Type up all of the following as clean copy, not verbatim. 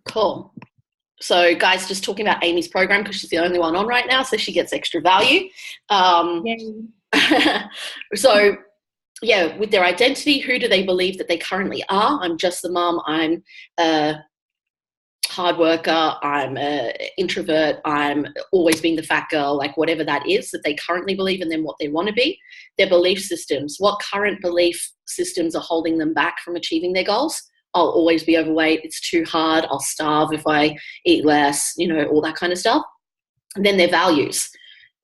Cool. So, guys, just talking about Amy's program because she's the only one on right now, so she gets extra value. So, yeah, with their identity, who do they believe that they currently are? I'm just the mum. I'm a hard worker. I'm an introvert. I'm always being the fat girl, like whatever that is that they currently believe, and then what they want to be. Their belief systems. What current belief systems are holding them back from achieving their goals? I'll always be overweight. It's too hard. I'll starve if I eat less, all that kind of stuff. And then their values.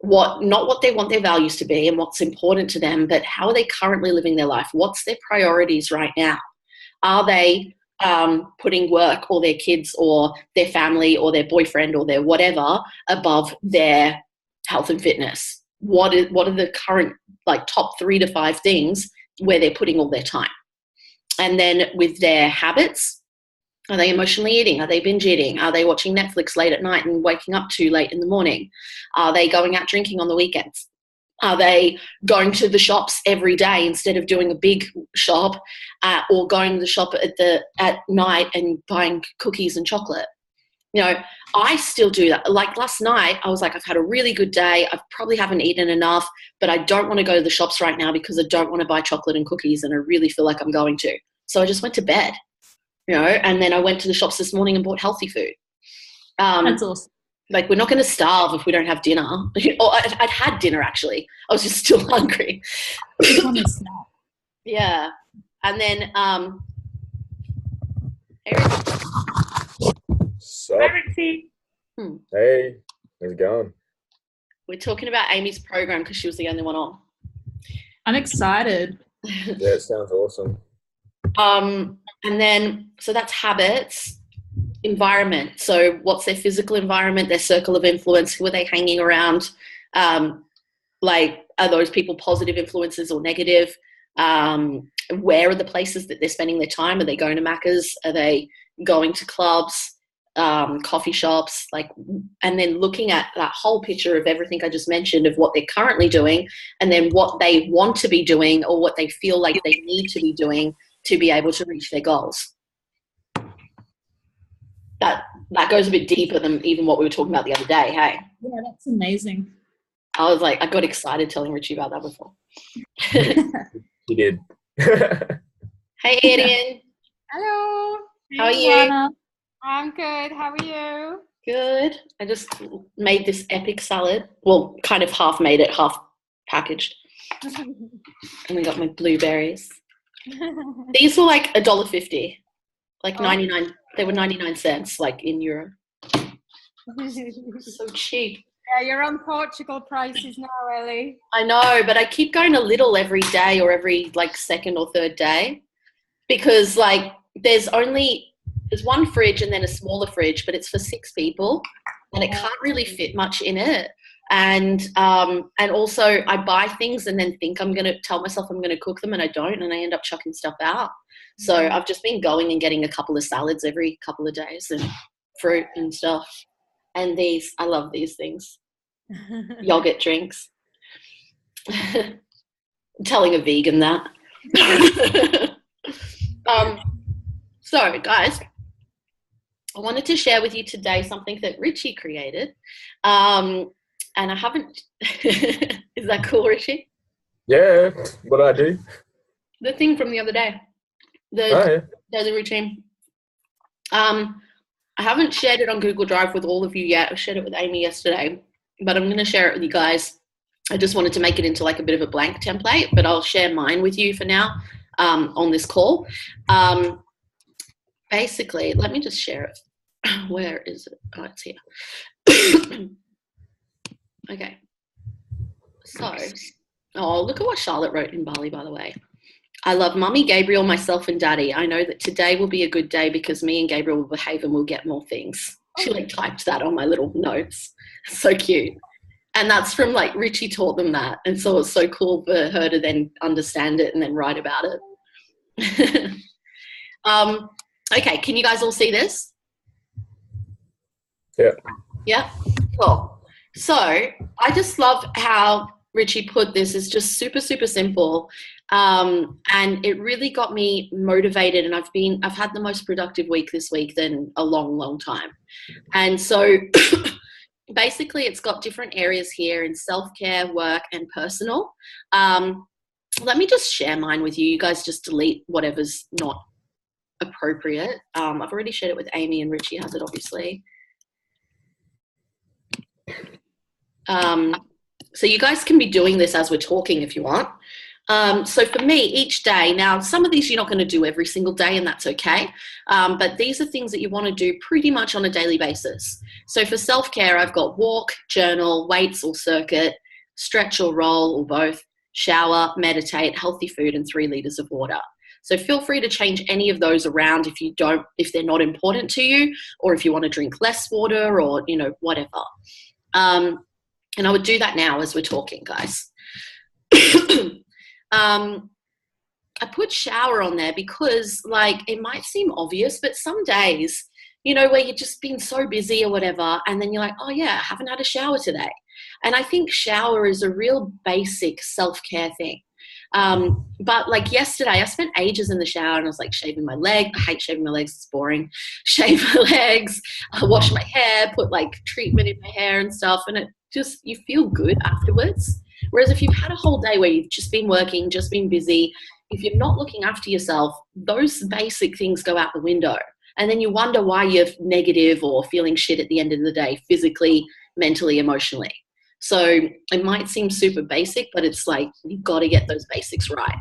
Not what they want their values to be and what's important to them, but how are they currently living their life? What's their priorities right now? Are they putting work or their kids or their family or their boyfriend or their whatever above their health and fitness? What are the current top 3 to 5 things where they're putting all their time? And then with their habits, are they emotionally eating? Are they binge eating? Are they watching Netflix late at night and waking up too late in the morning? Are they going out drinking on the weekends? Are they going to the shops every day instead of doing a big shop or going to the shop at night and buying cookies and chocolate? I still do that. Like last night, I was like, I've had a really good day. I probably haven't eaten enough, but I don't want to go to the shops right now because I don't want to buy chocolate and cookies, and I really feel like I'm going to. So I just went to bed. And then I went to the shops this morning and bought healthy food. That's awesome. Like, we're not going to starve if we don't have dinner. Or I'd had dinner, actually. I was just still hungry. Yeah. And then, hey, Sup? Hi, Rixie. Hey, how's it going? We're talking about Amy's program because she was the only one on. I'm excited. Yeah, it sounds awesome. And then, so that's habits. Environment. So what's their physical environment, their circle of influence? Who are they hanging around? Are those people positive influences or negative? Where are the places that they're spending their time? Are they going to Macca's? Are they going to clubs, coffee shops? And then looking at that whole picture of everything I just mentioned of what they're currently doing, and then what they want to be doing or what they feel like they need to be doing to be able to reach their goals. That goes a bit deeper than even what we were talking about the other day, hey? Yeah, that's amazing. I was like, I got excited telling Richie about that before. You did. Hey, Adrian. Hello. How are you? I'm good. How are you? Good. I just made this epic salad. Well, kind of half made it, half packaged. And we got my blueberries. These were like $1.50, like 99. They were 99 cents, like in euro. So cheap. Yeah, you're on Portugal prices now, Ellie. I know, but I keep going a little every day or every second or third day because there's one fridge and then a smaller fridge, but it's for 6 people and it can't really fit much in it. And also I buy things and then think I'm going to tell myself I'm going to cook them and I don't, and I end up chucking stuff out. So I've just been going and getting a couple of salads every couple of days and fruit and stuff. And I love these things. Yogurt drinks. I'm telling a vegan that. So, guys, I wanted to share with you today something that Richie created. And I haven't... Is that cool, Richie? Yeah, what did I do? The thing from the other day. The routine. I haven't shared it on Google Drive with all of you yet. I shared it with Amy yesterday, but I'm going to share it with you guys. I just wanted to make it into a bit of a blank template, but I'll share mine with you for now on this call. Basically, let me just share it. Where is it? Oh, it's here. Okay. So, look at what Charlotte wrote in Bali, by the way. I love Mummy, Gabriel, myself, and Daddy. I know that today will be a good day because me and Gabriel will behave and we'll get more things. She typed that on my little notes. So cute. And that's from Richie taught them that. And so it's so cool for her to then understand it and then write about it. Okay, can you guys all see this? Yeah. Yeah? Cool. So I just love how Richie put this is just super, super simple. And it really got me motivated, and I've had the most productive week this week than a long, long time. And so basically it's got different areas here in self-care, work, and personal. Let me just share mine with you. You guys just delete whatever's not appropriate. I've already shared it with Amy, and Richie has it, obviously. So you guys can be doing this as we're talking if you want. So for me, each day, now some of these you're not going to do every single day, and that's okay. But these are things that you want to do pretty much on a daily basis. So for self-care, I've got walk, journal, weights or circuit, stretch or roll or both, shower, meditate, healthy food, and 3 liters of water. So feel free to change any of those around if they're not important to you, or if you want to drink less water, or, whatever. And I would do that now as we're talking, guys. I put shower on there because, it might seem obvious, but some days, where you're just been so busy or whatever, and then you're like, oh yeah, I haven't had a shower today. And I think shower is a real basic self-care thing. But yesterday, I spent ages in the shower, and I was shaving my leg. I hate shaving my legs. It's boring. Shave my legs, wash my hair, put treatment in my hair and stuff. And you feel good afterwards. Whereas if you've had a whole day where you've just been working, just been busy, if you're not looking after yourself, those basic things go out the window. And then you wonder why you're negative or feeling shit at the end of the day, physically, mentally, emotionally. So it might seem super basic, but it's you've got to get those basics right.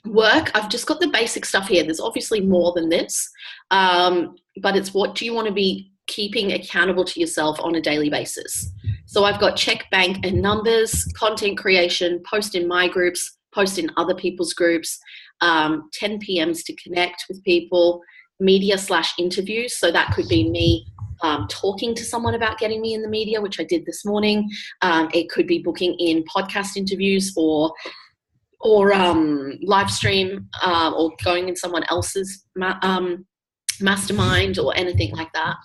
Work, I've just got the basic stuff here. There's obviously more than this, but it's what do you want to be keeping accountable to yourself on a daily basis. So I've got check bank and numbers, content creation, post in my groups, post in other people's groups, 10 PMs to connect with people, media/interviews. So that could be me talking to someone about getting me in the media, which I did this morning. It could be booking in podcast interviews or live stream or going in someone else's mastermind or anything like that.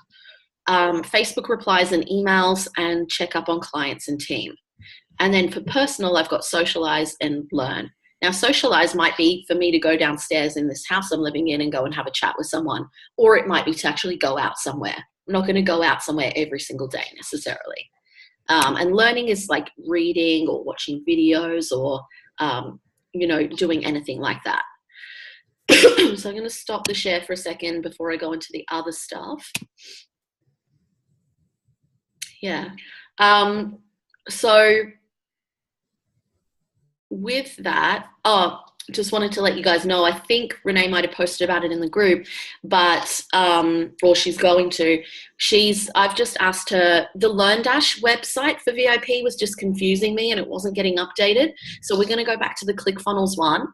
Facebook replies and emails, and check up on clients and team. And then for personal, I've got socialize and learn. Now, socialize might be for me to go downstairs in this house I'm living in and go and have a chat with someone, or it might be to actually go out somewhere. I'm not going to go out somewhere every single day necessarily. And learning is reading or watching videos or, doing anything like that. So I'm going to stop the share for a second before I go into the other stuff. Yeah. So with that, just wanted to let you guys know, I think Renee might have posted about it in the group, but, or she's going to, I've just asked her, the LearnDash website for VIP was just confusing me and it wasn't getting updated. So we're going to go back to the ClickFunnels one,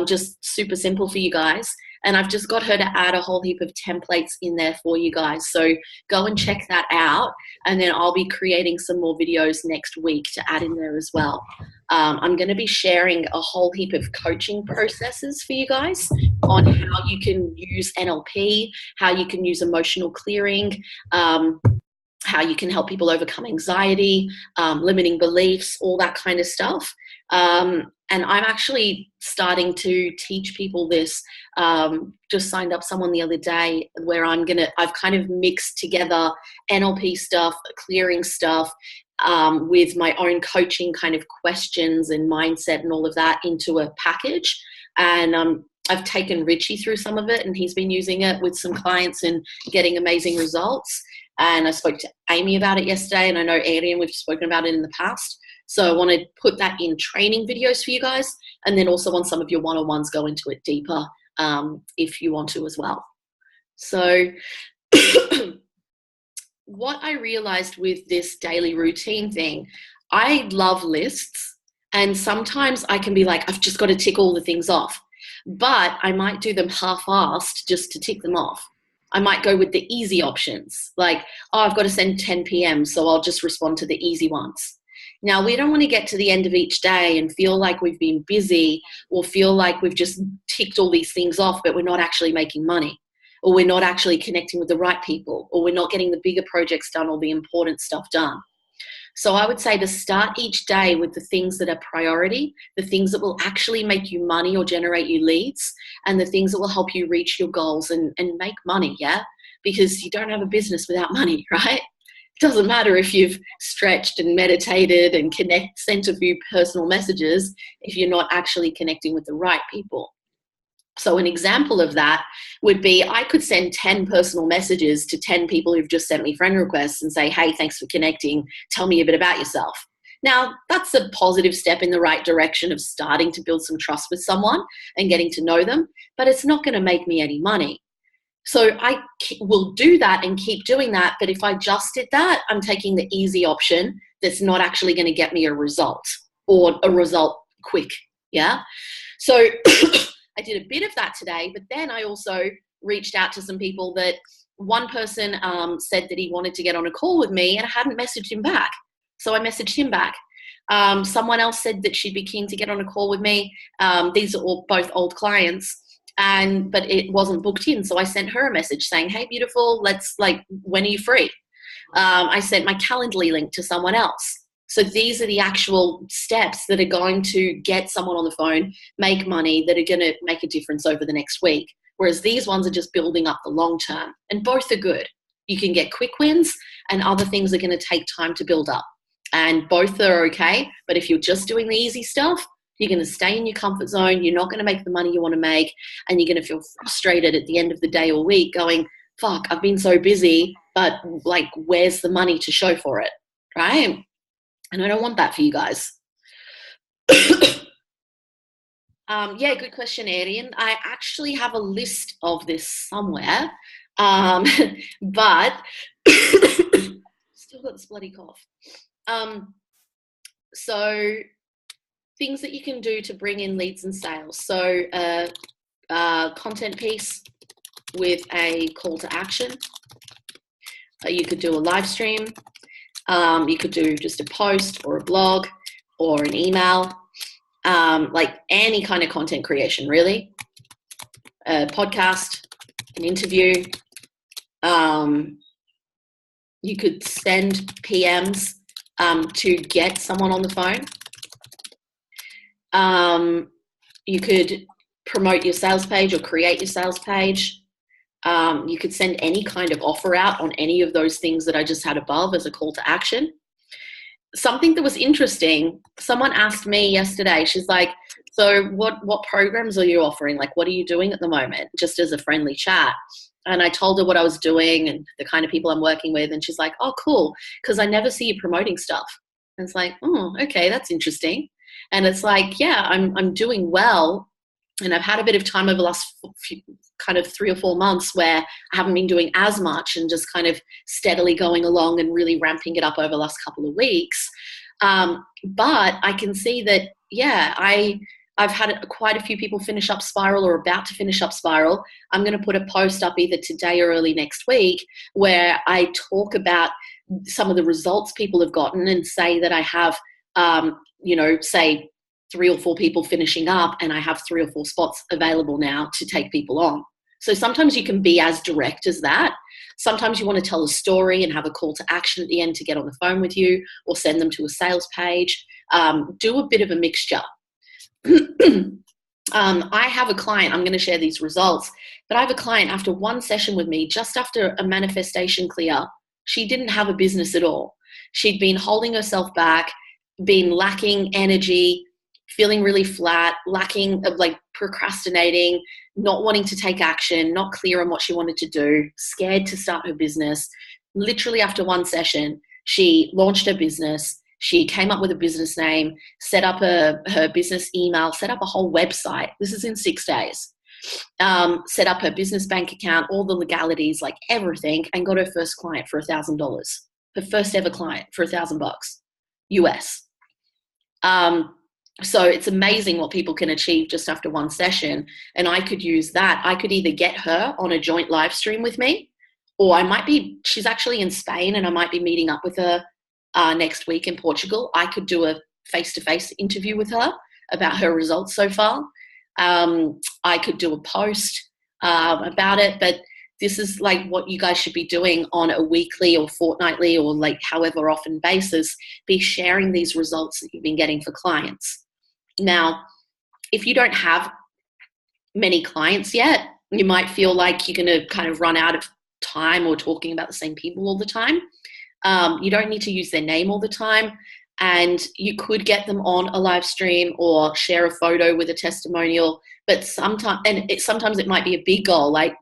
just super simple for you guys. And I've just got her to add a whole heap of templates in there for you guys. So go and check that out. And then I'll be creating some more videos next week to add in there as well. I'm going to be sharing a whole heap of coaching processes for you guys on how you can use NLP, how you can use emotional clearing, how you can help people overcome anxiety, limiting beliefs, all that kind of stuff. And I'm actually starting to teach people this. Just signed up someone the other day where I've kind of mixed together NLP stuff, clearing stuff, with my own coaching kind of questions and mindset and all of that into a package. And I've taken Richie through some of it, and he's been using it with some clients and getting amazing results. And I spoke to Amy about it yesterday, and I know Adrian, we've spoken about it in the past. So I want to put that in training videos for you guys, and then also on some of your one-on-ones go into it deeper if you want to as well. So what I realized with this daily routine thing, I love lists, and sometimes I can be like, I've just got to tick all the things off, but I might do them half-assed just to tick them off. I might go with the easy options, like, oh, I've got to send 10 p.m., so I'll just respond to the easy ones. Now, we don't want to get to the end of each day and feel like we've been busy or feel like we've just ticked all these things off, but we're not actually making money, or we're not actually connecting with the right people, or we're not getting the bigger projects done or the important stuff done. So I would say to start each day with the things that are priority, the things that will actually make you money or generate you leads, and the things that will help you reach your goals and make money, yeah? Because you don't have a business without money, right? It doesn't matter if you've stretched and meditated and sent a few personal messages if you're not actually connecting with the right people. So an example of that would be I could send 10 personal messages to 10 people who've just sent me friend requests and say, hey, thanks for connecting. Tell me a bit about yourself. Now, that's a positive step in the right direction of starting to build some trust with someone and getting to know them, but it's not going to make me any money. So I will do that and keep doing that. But if I just did that, I'm taking the easy option that's not actually going to get me a result or a result quick. Yeah. So I did a bit of that today, but then I also reached out to some people that one person said that he wanted to get on a call with me and I hadn't messaged him back. So I messaged him back. Someone else said that she'd be keen to get on a call with me. These are all both old clients, but it wasn't booked in. So I sent her a message saying, hey, beautiful, when are you free? I sent my Calendly link to someone else. So these are the actual steps that are going to get someone on the phone, make money, that are going to make a difference over the next week. Whereas these ones are just building up the long term, and both are good. You can get quick wins and other things are going to take time to build up, and both are okay. But if you're just doing the easy stuff, you're going to stay in your comfort zone. You're not going to make the money you want to make, and you're going to feel frustrated at the end of the day or week going, fuck, I've been so busy, but where's the money to show for it, right? And I don't want that for you guys. Yeah, good question, Arian. I actually have a list of this somewhere, but still got this bloody cough. So things that you can do to bring in leads and sales. So content piece with a call to action. You could do a live stream. You could do just a post or a blog or an email, any kind of content creation, really. A podcast, an interview. You could send PMs to get someone on the phone. You could promote your sales page or create your sales page. You could send any kind of offer out on any of those things that I just had above as a call to action. Something that was interesting, someone asked me yesterday, she's like, so what programs are you offering? What are you doing at the moment? Just as a friendly chat. And I told her what I was doing and the kind of people I'm working with. And she's like, oh, cool, because I never see you promoting stuff. And it's like, oh, okay, that's interesting. And it's like, yeah, I'm doing well. And I've had a bit of time over the last kind of 3 or 4 months where I haven't been doing as much and just kind of steadily going along and really ramping it up over the last couple of weeks. But I can see that, yeah, I've had quite a few people finish up Spiral or about to finish up Spiral. I'm going to put a post up either today or early next week where I talk about some of the results people have gotten and say that I have, say 3 or 4 people finishing up and I have 3 or 4 spots available now to take people on. So sometimes you can be as direct as that. Sometimes you want to tell a story and have a call to action at the end to get on the phone with you or send them to a sales page. Do a bit of a mixture. I have a client, I'm going to share these results, but I have a client after one session with me, just after a manifestation clear, she didn't have a business at all. She'd been holding herself back, been lacking energy, feeling really flat, lacking of procrastinating, not wanting to take action, not clear on what she wanted to do, scared to start her business. Literally after one session, she launched her business. She came up with a business name, set up her business email, set up a whole website. This is in 6 days. Set up her business bank account, all the legalities, everything, and got her first client for $1,000. Her first ever client for $1,000 US. So it's amazing what people can achieve just after one session. And I could use that. I could either get her on a joint live stream with me, or she's actually in Spain and I might be meeting up with her next week in Portugal. I could do a face-to-face interview with her about her results so far. I could do a post about it, but this is like what you guys should be doing on a weekly or fortnightly or like however often basis. Be sharing these results that you've been getting for clients. Now, if you don't have many clients yet, you might feel like you're going to kind of run out of time or talking about the same people all the time. You don't need to use their name all the time. And you could get them on a live stream or share a photo with a testimonial. But sometimes it might be a big goal, like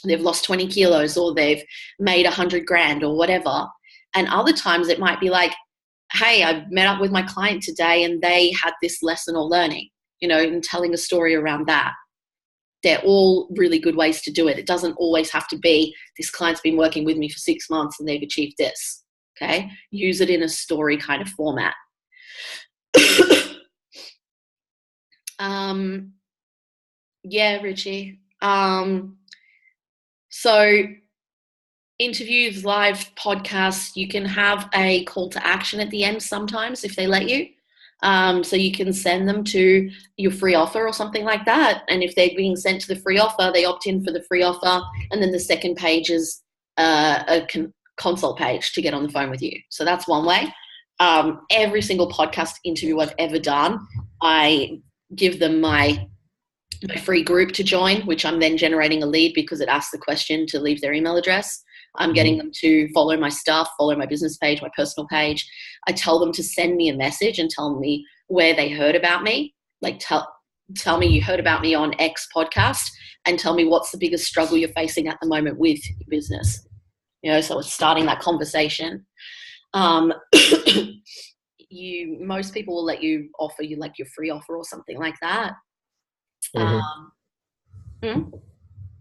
they've lost 20 kilos or they've made 100 grand or whatever. And other times it might be like, hey, I met up with my client today and they had this lesson or learning, and telling a story around that. They're all really good ways to do it. It doesn't always have to be this client's been working with me for 6 months and they've achieved this. Okay. Use it in a story kind of format. Yeah, Richie. So interviews, live podcasts, you can have a call to action at the end sometimes if they let you. So you can send them to your free offer or something like that. And if they're being sent to the free offer, they opt in for the free offer. And then the second page is a consult page to get on the phone with you. So that's one way. Every single podcast interview I've ever done, I give them my free group to join, which I'm then generating a lead because it asks the question to leave their email address. I'm getting them to follow my stuff, follow my business page, my personal page. I tell them to send me a message and tell me where they heard about me. Like tell me you heard about me on X podcast and tell me what's the biggest struggle you're facing at the moment with your business. So it's starting that conversation. Most people will let you offer you like your free offer or something like that.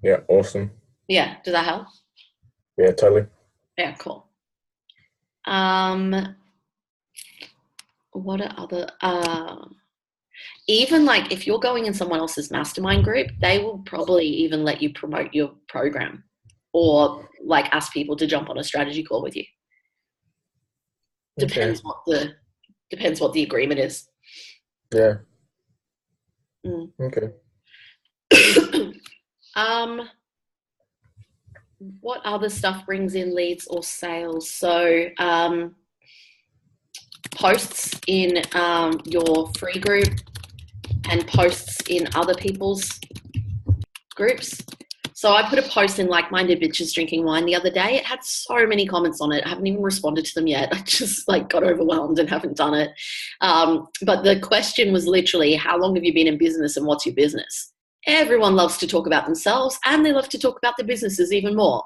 Yeah, awesome. Yeah, does that help? Yeah, totally. Yeah, cool. What are other even like if you're going in someone else's mastermind group, they will probably even let you promote your program or like ask people to jump on a strategy call with you. Depends what the agreement is. Yeah. Okay. What other stuff brings in leads or sales? So posts in your free group and posts in other people's groups. So I put a post in Like-Minded Bitches Drinking Wine the other day. It had so many comments on it. I haven't even responded to them yet. I just got overwhelmed and haven't done it. But the question was literally, how long have you been in business and what's your business? Everyone loves to talk about themselves and they love to talk about their businesses even more.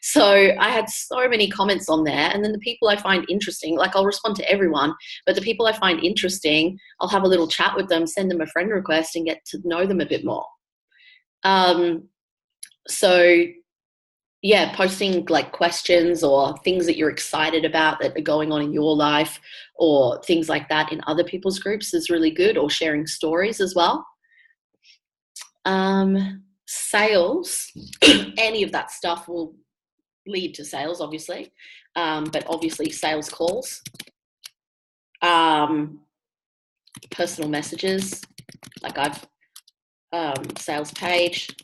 So I had so many comments on there. And then the people I find interesting, I'll respond to everyone, but the people I find interesting, I'll have a little chat with them, send them a friend request and get to know them a bit more. So yeah, posting questions or things that you're excited about that are going on in your life or things like that in other people's groups is really good, or sharing stories as well. Sales, any of that stuff will lead to sales, obviously. But obviously sales calls, personal messages, sales page,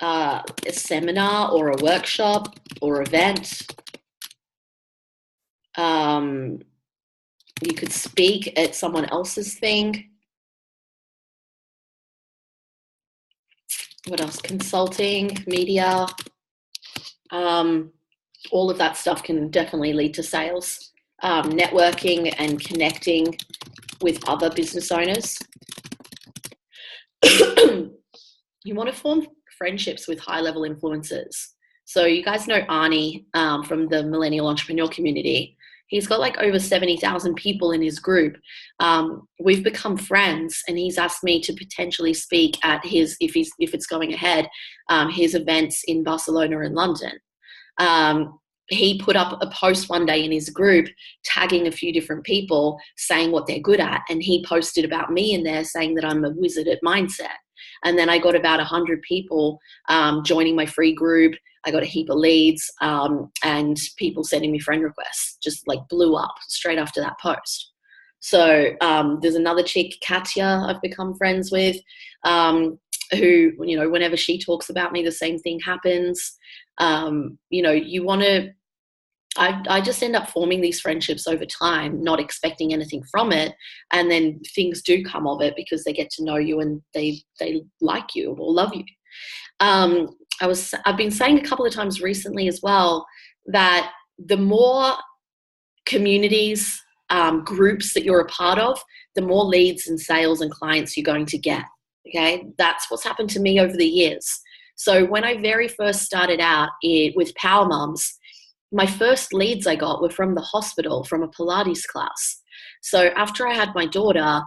a seminar or a workshop or event. You could speak at someone else's thing. What else? Consulting, media, all of that stuff can definitely lead to sales. Networking and connecting with other business owners. You want to form friendships with high-level influencers. So you guys know Arnie from the Millennial Entrepreneur Community. He's got over 70,000 people in his group. We've become friends, and he's asked me to potentially speak at his, if it's going ahead, his events in Barcelona and London. He put up a post one day in his group tagging a few different people saying what they're good at, and he posted about me in there saying that I'm a wizard at mindset. And then I got about 100 people joining my free group. I got a heap of leads and people sending me friend requests, just blew up straight after that post. So there's another chick, Katya, I've become friends with. who, whenever she talks about me, the same thing happens. You want to, I just end up forming these friendships over time, not expecting anything from it. And then things do come of it because they get to know you and they like you or love you. I've been saying a couple of times recently as well that the more communities, groups that you're a part of, the more leads and sales and clients you're going to get. Okay. That's what's happened to me over the years. So when I very first started out with Power Mums, my first leads I got were from the hospital, from a Pilates class. So after I had my daughter,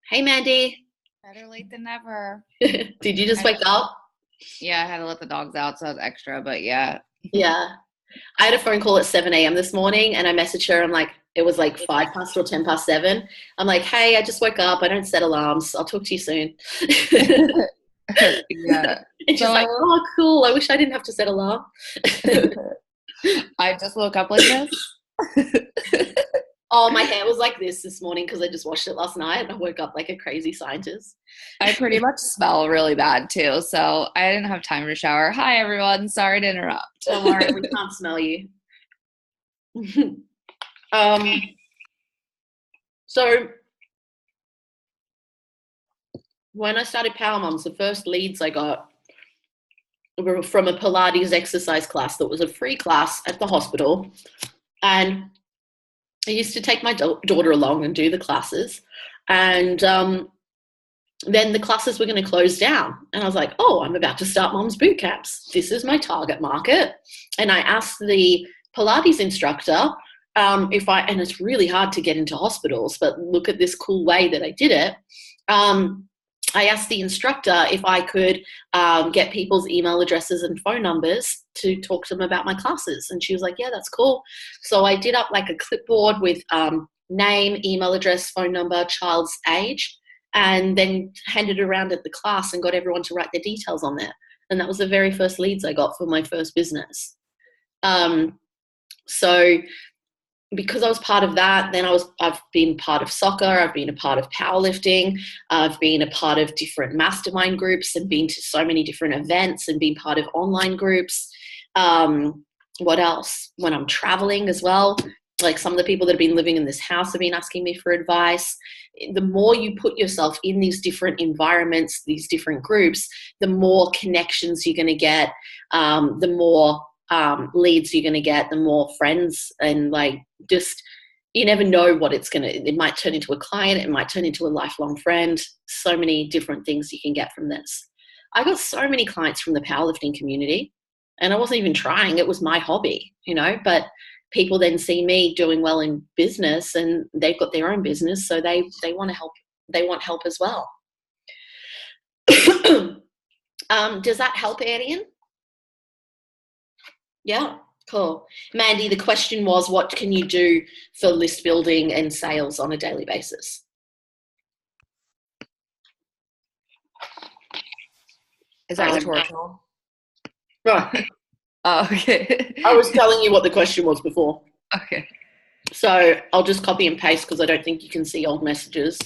hey, Mandy. Better late than never. Did you just wake up? Yeah, I had to let the dogs out, so I was extra, but yeah. Yeah. I had a phone call at 7 a.m. this morning, and I messaged her. I'm like, it was like 5 past or 10 past 7. I'm like, hey, I just woke up. I don't set alarms. I'll talk to you soon. Yeah. And she's like, oh, cool. I wish I didn't have to set alarm. I just woke up like this. Oh, my hair was like this morning because I just washed it last night. I woke up like a crazy scientist. I pretty much smell really bad too, so I didn't have time to shower. Hi, everyone. Sorry to interrupt. Don't worry, we can't smell you. So when I started Power Mums, the first leads I got were from a Pilates exercise class that was a free class at the hospital. And I used to take my daughter along and do the classes. And then the classes were going to close down. And I was like, oh, I'm about to start Mums Boot Camps. This is my target market. And I asked the Pilates instructor and it's really hard to get into hospitals, but look at this cool way that I did it. I asked the instructor if I could get people's email addresses and phone numbers to talk to them about my classes. And she was like, yeah, that's cool. So I did up like a clipboard with name, email address, phone number, child's age, and then handed it around at the class and got everyone to write their details on there. And that was the very first leads I got for my first business. So because I was part of that, then I've been part of soccer, I've been a part of powerlifting, I've been a part of different mastermind groups and been to so many different events and been part of online groups. What else? When I'm traveling as well, like some of the people that have been living in this house have been asking me for advice. The more you put yourself in these different environments, these different groups, the more connections you're going to get, the more leads you're going to get, the more friends, and like just you never know what it might turn into a client, it might turn into a lifelong friend. So many different things you can get from this. I got so many clients from the powerlifting community and I wasn't even trying. It was my hobby, but people then see me doing well in business and they've got their own business. So they want to help. They want help as well. Does that help, Arian? Yeah, cool. Mandy, the question was, what can you do for list building and sales on a daily basis? Is that rhetorical? Right. Oh, okay. I was telling you what the question was before. Okay. So I'll just copy and paste because I don't think you can see old messages.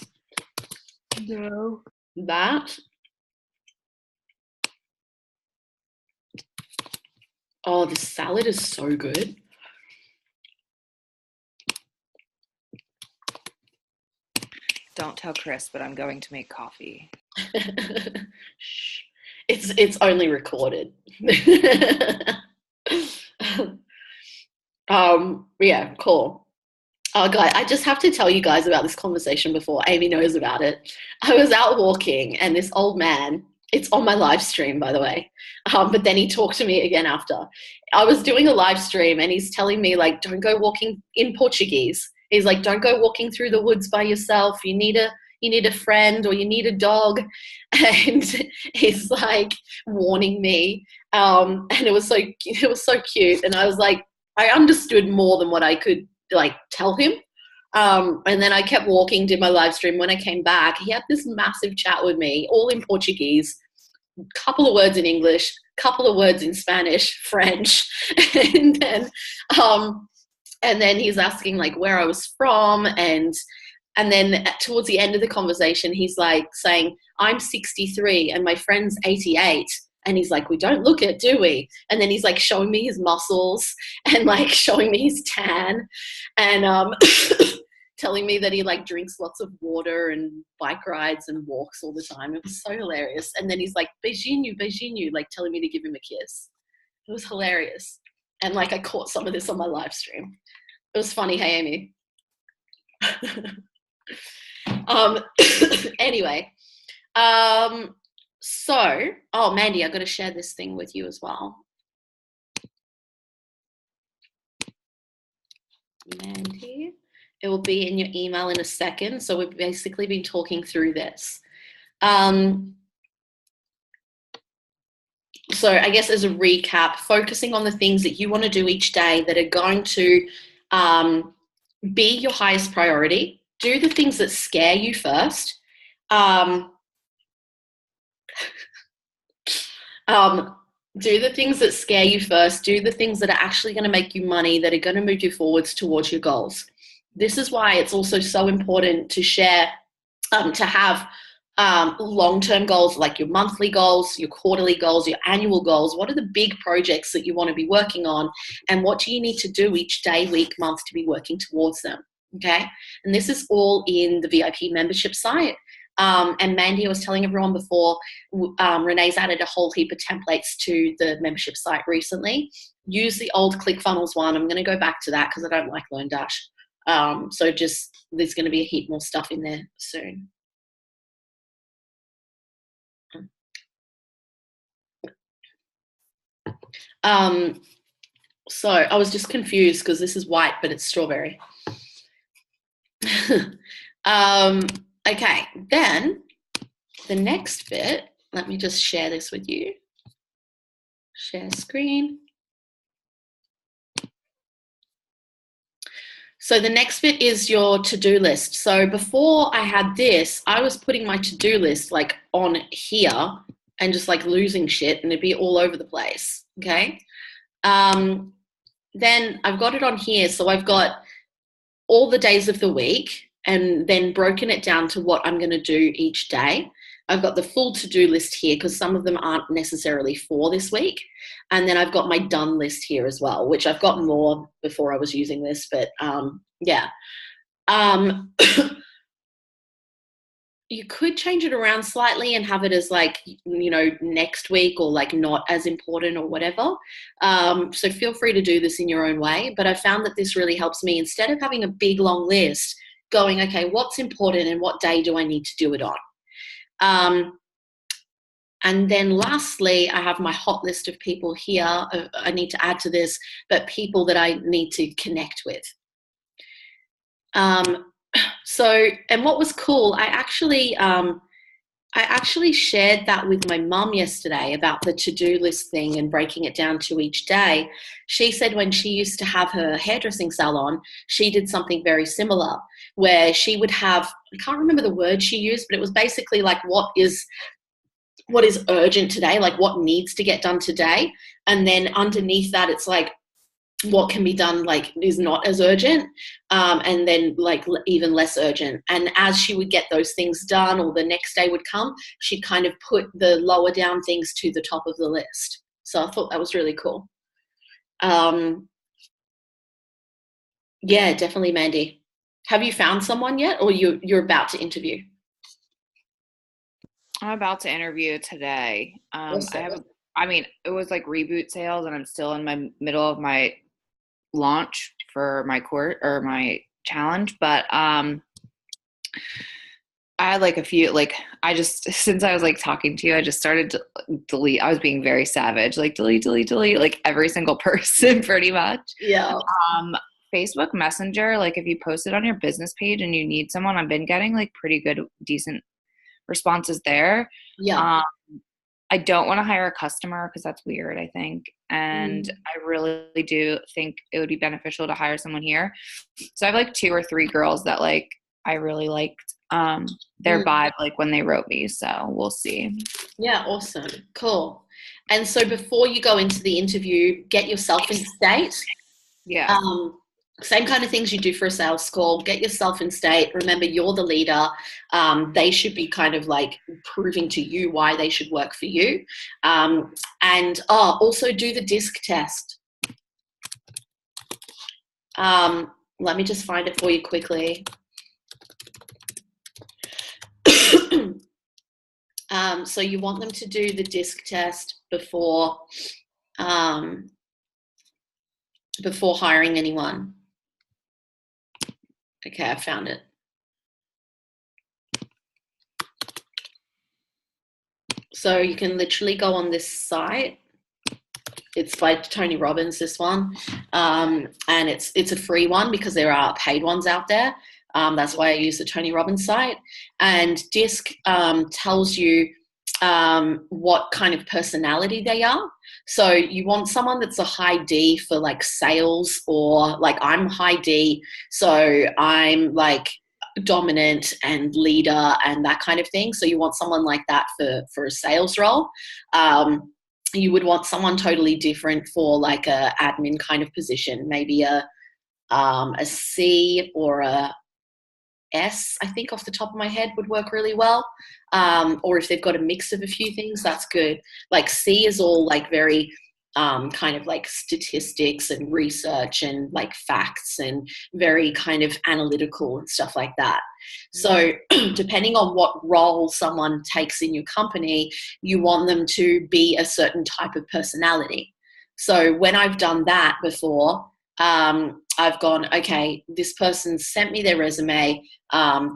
No. That. Oh, the salad is so good. Don't tell Chris, but I'm going to make coffee. It's only recorded. Yeah, cool. Oh, guys, I just have to tell you guys about this conversation before Amy knows about it. I was out walking and this old man, it's on my live stream, by the way, but then he talked to me again after. I was doing a live stream and he's telling me, like, don't go walking in Portuguese. He's like, don't go walking through the woods by yourself. You need a friend or you need a dog. And he's like warning me. And it was so cute. And I was like, I understood more than what I could like tell him. And then I kept walking, did my live stream. When I came back, he had this massive chat with me, all in Portuguese, couple of words in English, couple of words in Spanish, French. And then he's asking like where I was from and And then towards the end of the conversation, he's like saying, I'm 63 and my friend's 88. And he's like, we don't look it, do we? And then he's like showing me his muscles and like showing me his tan and telling me that he like drinks lots of water and bike rides and walks all the time. It was so hilarious. And then he's like, beijinho, like telling me to give him a kiss. It was hilarious. And like I caught some of this on my live stream. It was funny. Hey, Amy. Anyway, so, Mandy, I've got to share this thing with you as well. Mandy, it will be in your email in a second. So we've basically been talking through this. So I guess as a recap, focusing on the things that you want to do each day that are going to be your highest priority. Do the things that scare you first. Do the things that scare you first. Do the things that are actually going to make you money, that are going to move you forwards towards your goals. This is why it's also so important to share, to have long-term goals, like your monthly goals, your quarterly goals, your annual goals. What are the big projects that you want to be working on? And what do you need to do each day, week, month to be working towards them? Okay. And this is all in the VIP membership site. And Mandy, I was telling everyone before, Renee's added a whole heap of templates to the membership site recently. Use the old ClickFunnels one. I'm going to go back to that because I don't like LearnDash. So just, there's going to be a heap more stuff in there soon. So I was just confused because this is white, but it's strawberry. Okay, then the next bit, let me just share this with you. Share screen. So the next bit is your to-do list. So before I had this, I was putting my to-do list like on here and just like losing shit and it'd be all over the place, okay? Then I've got it on here. So I've got all the days of the week and then broken it down to what I'm going to do each day. I've got the full to-do list here because some of them aren't necessarily for this week. And then I've got my done list here as well, which I've got more before I was using this, but yeah. You could change it around slightly and have it as like, you know, next week or like not as important or whatever. So feel free to do this in your own way. But I found that this really helps me, instead of having a big long list, going, okay, what's important and what day do I need to do it on? And then lastly, I have my hot list of people here. I need to add to this, but people that I need to connect with. So, and what was cool, I actually shared that with my mum yesterday about the to-do list thing and breaking it down to each day. She said when she used to have her hairdressing salon, she did something very similar where she would have, I can't remember the word she used, but it was basically like what is urgent today, like what needs to get done today. And then underneath that, it's like, what can be done like is not as urgent, and then like even less urgent. And as she would get those things done or the next day would come, she'd kind of put the lower down things to the top of the list. So I thought that was really cool. Yeah, definitely, Mandy. Have you found someone yet, or you're about to interview? I'm about to interview today. It was like reboot sales and I'm still in my middle of my launch for my course or my challenge, but I had like a few, like since I was like talking to you, I just started to delete. I was being very savage, like delete like every single person pretty much. Yeah. Facebook Messenger, like if you post it on your business page and you need someone, I've been getting like pretty good, decent responses there. Yeah. I don't want to hire a customer because that's weird, I think. And I really do think it would be beneficial to hire someone here. So I have like 2 or 3 girls that like I really liked their vibe like when they wrote me. So we'll see. Yeah, awesome. Cool. And so before you go into the interview, get yourself in state. Yeah. Same kind of things you do for a sales call. Get yourself in state. Remember, you're the leader. They should be kind of like proving to you why they should work for you. And also do the DISC test. Let me just find it for you quickly. So you want them to do the DISC test before hiring anyone. Okay, I found it. So you can literally go on this site. It's by Tony Robbins, this one. And it's a free one because there are paid ones out there. That's why I use the Tony Robbins site. And DISC tells you what kind of personality they are. So you want someone that's a high D for like sales, or like I'm high D, so I'm like dominant and leader and that kind of thing. So you want someone like that for a sales role. You would want someone totally different for like a admin kind of position, maybe a C or a S, I think off the top of my head would work really well. Or if they've got a mix of a few things, that's good. Like C is all like very kind of like statistics and research and like facts and very kind of analytical and stuff like that. So depending on what role someone takes in your company, you want them to be a certain type of personality. So when I've done that before, I've gone, okay, this person sent me their resume.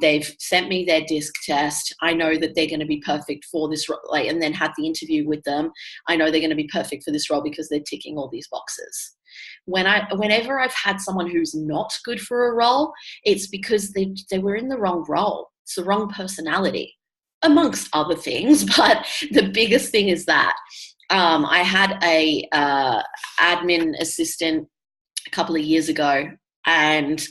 They've sent me their DISC test. I know that they're going to be perfect for this role, like, and then had the interview with them. I know they're going to be perfect for this role because they're ticking all these boxes. Whenever I've had someone who's not good for a role, it's because they were in the wrong role. It's the wrong personality, amongst other things. But the biggest thing is that I had a admin assistant a couple of years ago, and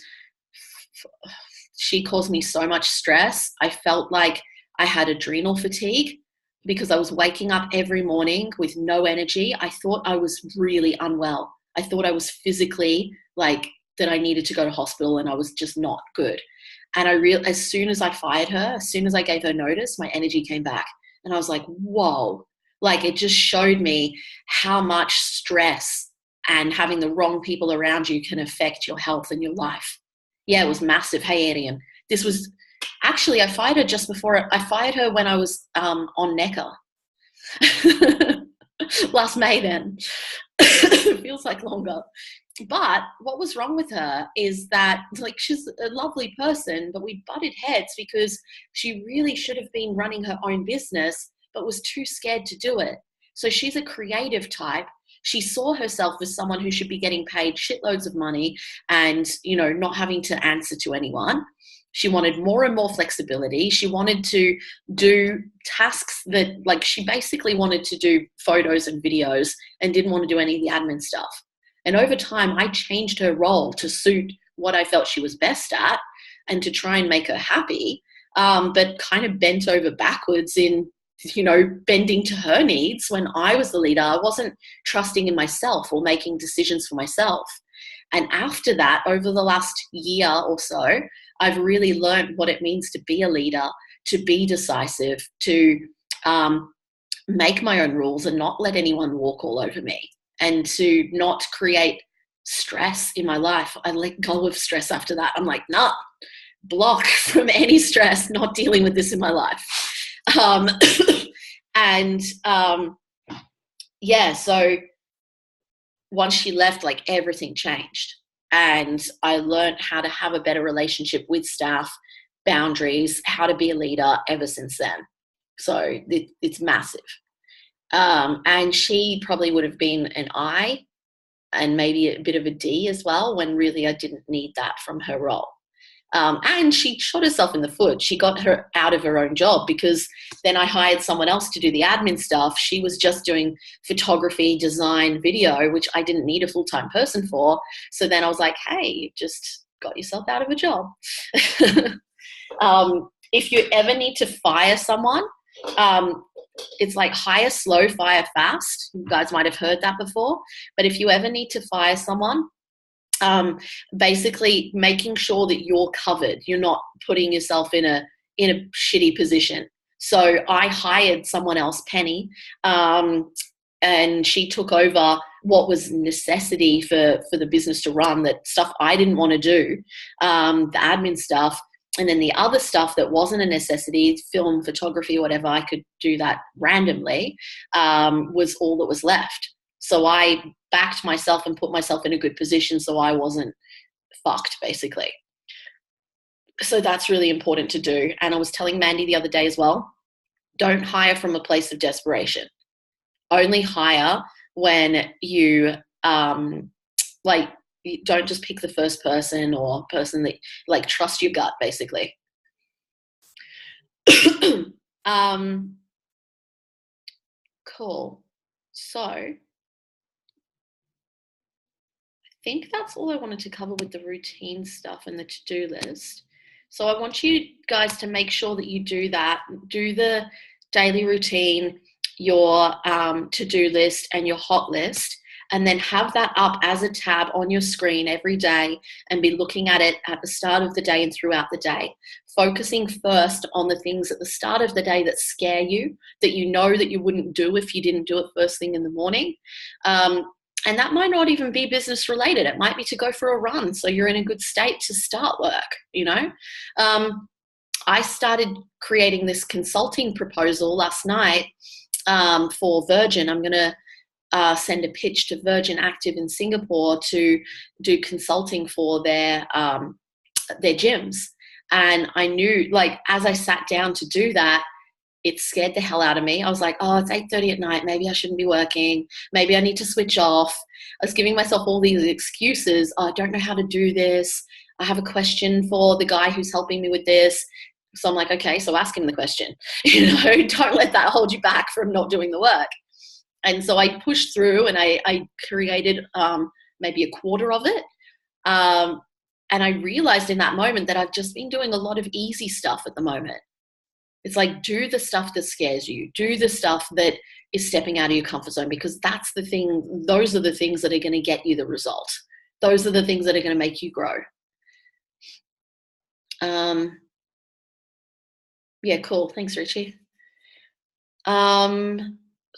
she caused me so much stress. I felt like I had adrenal fatigue because I was waking up every morning with no energy. I thought I was really unwell. I thought I was physically like that I needed to go to hospital, and I was just not good. And as soon as I fired her, as soon as I gave her notice, my energy came back. And I was like, whoa, like it just showed me how much stress and having the wrong people around you can affect your health and your life. Yeah, it was massive. Hey, Arian. This was actually, I fired her when I was on Necker. Last May then. It feels like longer. But what was wrong with her is that, like, she's a lovely person, but we butted heads because she really should have been running her own business, but was too scared to do it. So she's a creative type. She saw herself as someone who should be getting paid shitloads of money and, not having to answer to anyone. She wanted more and more flexibility. She wanted to do tasks that, like, she basically wanted to do photos and videos and didn't want to do any of the admin stuff. And over time, I changed her role to suit what I felt she was best at and to try and make her happy, but kind of bent over backwards in bending to her needs. When I was the leader, I wasn't trusting in myself or making decisions for myself. And after that, over the last year or so, I've really learned what it means to be a leader, to be decisive, to make my own rules and not let anyone walk all over me, and to not create stress in my life. I let go of stress after that. I'm like, nah, block from any stress, not dealing with this in my life. So once she left, like, everything changed, and I learned how to have a better relationship with staff, boundaries, how to be a leader ever since then. So it's massive. And she probably would have been an I and maybe a bit of a D as well, when really I didn't need that from her role. And she shot herself in the foot. She got her out of her own job because then I hired someone else to do the admin stuff. She was just doing photography, design, video, which I didn't need a full-time person for. So then I was like, hey, you just got yourself out of a job. If you ever need to fire someone, it's like hire slow, fire fast. You guys might have heard that before. But if you ever need to fire someone, basically making sure that you're covered. You're not putting yourself in a shitty position. So I hired someone else, Penny, and she took over what was necessity for the business to run, that stuff I didn't want to do, the admin stuff. And then the other stuff that wasn't a necessity, film, photography, whatever, I could do that randomly, was all that was left. So I backed myself and put myself in a good position so I wasn't fucked, basically. So that's really important to do. And I was telling Mandy the other day as well, don't hire from a place of desperation. Only hire when you, you don't just pick the first person or person that, like, trust your gut, basically. Cool. So I think that's all I wanted to cover with the routine stuff and the to-do list. So I want you guys to make sure that you do that. Do the daily routine, your to-do list and your hot list, and then have that up as a tab on your screen every day and be looking at it at the start of the day and throughout the day. Focusing first on the things at the start of the day that scare you, that you know that you wouldn't do if you didn't do it first thing in the morning. And that might not even be business related. It might be to go for a run so you're in a good state to start work, you know. I started creating this consulting proposal last night for Virgin. I'm going to send a pitch to Virgin Active in Singapore to do consulting for their gyms. And I knew, like, as I sat down to do that, it scared the hell out of me. I was like, oh, it's 8:30 at night. Maybe I shouldn't be working. Maybe I need to switch off. I was giving myself all these excuses. Oh, I don't know how to do this. I have a question for the guy who's helping me with this. So I'm like, okay, so ask him the question. You know, don't let that hold you back from not doing the work. And so I pushed through and I created maybe a quarter of it. And I realized in that moment that I've just been doing a lot of easy stuff at the moment. It's like, do the stuff that scares you. Do the stuff that is stepping out of your comfort zone, because that's the thing. Those are the things that are going to get you the result. Those are the things that are going to make you grow. Yeah, cool. Thanks, Richie.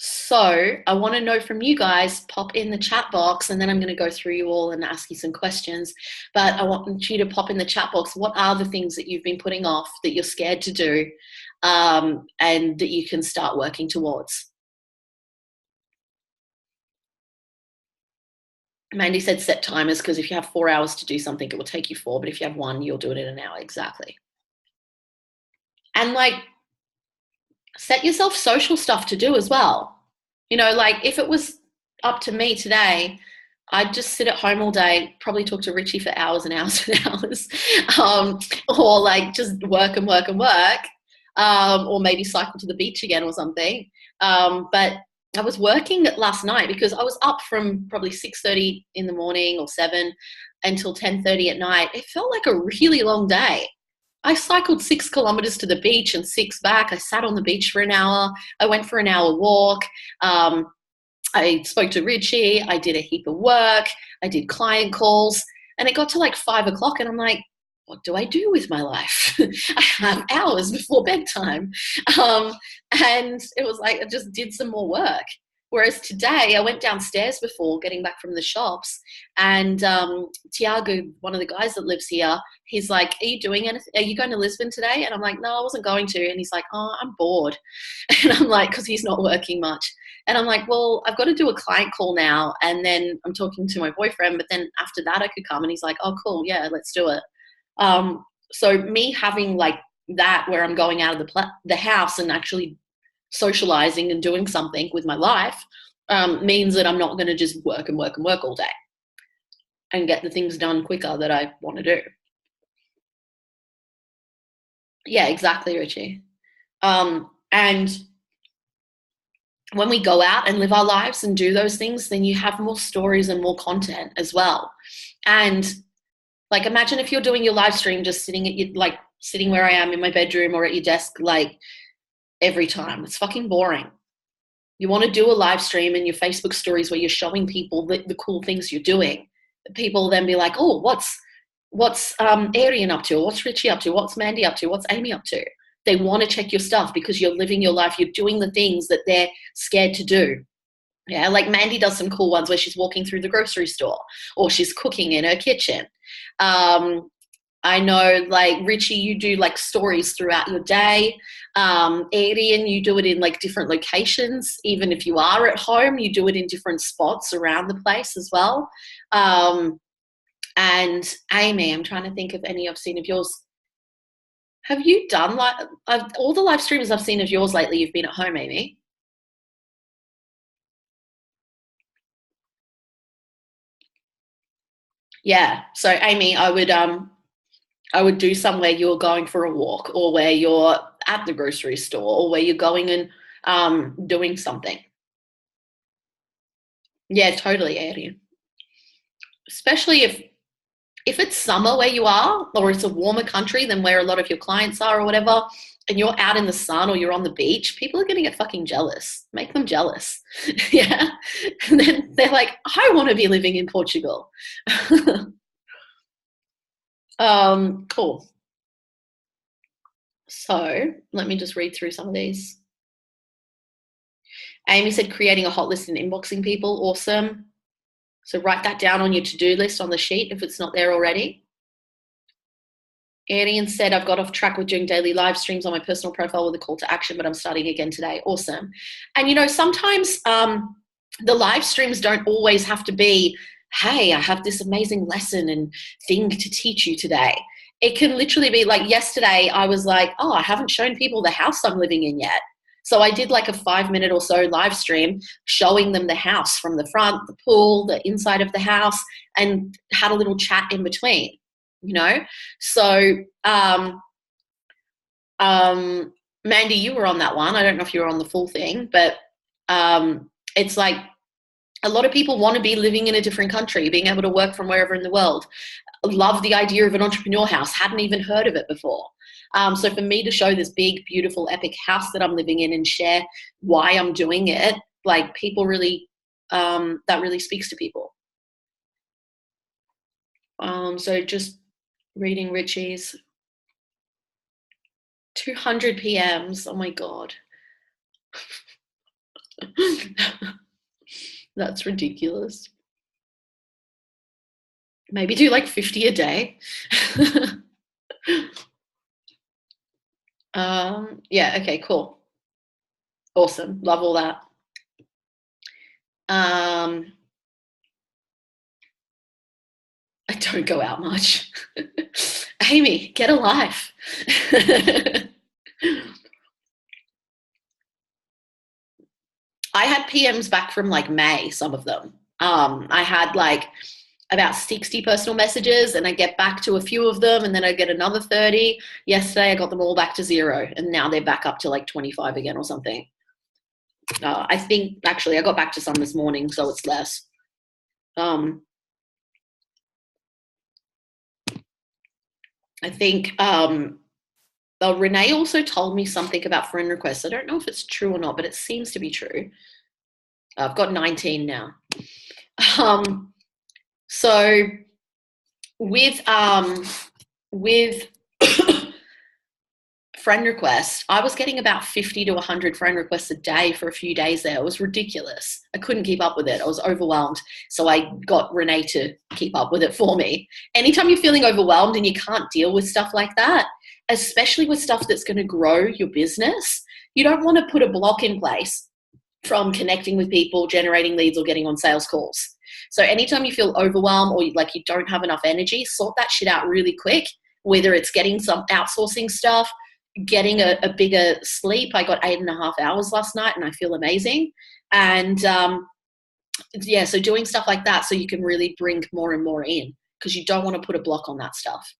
So I want to know from you guys, pop in the chat box, and then I'm going to go through you all and ask you some questions. But I want you to pop in the chat box. What are the things that you've been putting off that you're scared to do, and that you can start working towards? Mandy said set timers, because if you have 4 hours to do something, it will take you 4. But if you have 1, you'll do it in an hour. Exactly. And, like, set yourself social stuff to do as well. You know, like, if it was up to me today, I'd just sit at home all day, probably talk to Richie for hours and hours and hours, or like just work and work and work, or maybe cycle to the beach again or something. But I was working last night because I was up from probably 6:30 in the morning or 7 until 10:30 at night. It felt like a really long day. I cycled 6 kilometers to the beach and 6 back. I sat on the beach for an hour. I went for an hour walk. I spoke to Richie. I did a heap of work. I did client calls, and it got to like 5 o'clock and I'm like, what do I do with my life? I have hours before bedtime. And it was like, I just did some more work. Whereas today I went downstairs before getting back from the shops, and Tiago, one of the guys that lives here, he's like, are you doing anything? Are you going to Lisbon today? And I'm like, no, I wasn't going to. And he's like, oh, I'm bored. And I'm like, because he's not working much. And I'm like, well, I've got to do a client call now, and then I'm talking to my boyfriend, but then after that I could come. And he's like, oh, cool, yeah, let's do it. So me having like that, where I'm going out of the house and actually socializing and doing something with my life, means that I'm not going to just work and work and work all day and get the things done quicker that I want to do. Yeah, exactly, Richie. And when we go out and live our lives and do those things, then you have more stories and more content as well. And like, imagine if you're doing your live stream just sitting at your, like sitting where I am in my bedroom or at your desk, like every time. It's fucking boring. You want to do a live stream in your Facebook stories where you're showing people the cool things you're doing. people then be like, oh, what's Arian up to? Or what's Richie up to? What's Mandy up to? What's Amy up to? They want to check your stuff because you're living your life. You're doing the things that they're scared to do. Yeah, like Mandy does some cool ones where she's walking through the grocery store or she's cooking in her kitchen. I know, like, Richie, you do like stories throughout your day. Arian, you do it in like different locations. Even if you are at home, you do it in different spots around the place as well. And Amy, I'm trying to think of any I've seen of yours. Have you done all the live streams I've seen of yours lately? You've been at home, Amy. Yeah. So Amy, I would do some where you're going for a walk or where you're at the grocery store or where you're going and doing something. Yeah, totally, Arian. Especially if it's summer where you are, or it's a warmer country than where a lot of your clients are or whatever, and you're out in the sun or you're on the beach, people are going to get fucking jealous. Make them jealous. Yeah. And then they're like, I want to be living in Portugal. Cool. So let me just read through some of these. Amy said creating a hot list and inboxing people. Awesome. So write that down on your to-do list on the sheet if it's not there already. Arian said, I've got off track with doing daily live streams on my personal profile with a call to action, but I'm starting again today. Awesome. And, you know, sometimes the live streams don't always have to be, hey, I have this amazing lesson and thing to teach you today. It can literally be like yesterday I was like, oh, I haven't shown people the house I'm living in yet. So I did like a 5-minute or so live stream showing them the house from the front, the pool, the inside of the house, and had a little chat in between, you know? So, Mandy, you were on that one. I don't know if you were on the full thing, but it's like a lot of people want to be living in a different country, being able to work from wherever in the world. Love the idea of an entrepreneur house. Hadn't even heard of it before. So for me to show this big, beautiful, epic house that I'm living in and share why I'm doing it, like people really, that really speaks to people. So just reading Richie's 200 PMs. Oh my God. That's ridiculous. Maybe do like 50 a day. Yeah, okay, cool. Awesome. Love all that. I don't go out much. Amy, get a life. I had PMs back from like May, some of them. I had like about 60 personal messages and I get back to a few of them and then I get another 30. Yesterday I got them all back to 0 and now they're back up to like 25 again or something. I think actually I got back to some this morning, so it's less. I think Renee also told me something about friend requests. I don't know if it's true or not, but it seems to be true. I've got 19 now. So with friend requests, I was getting about 50 to 100 friend requests a day for a few days there. It was ridiculous. I couldn't keep up with it. I was overwhelmed. So I got Renee to keep up with it for me. Anytime you're feeling overwhelmed and you can't deal with stuff like that, especially with stuff that's going to grow your business, you don't want to put a block in place from connecting with people, generating leads, or getting on sales calls. So anytime you feel overwhelmed or like you don't have enough energy, sort that shit out really quick, whether it's getting some outsourcing stuff, getting a bigger sleep. I got 8.5 hours last night and I feel amazing. And yeah, so doing stuff like that so you can really bring more and more in, because you don't want to put a block on that stuff.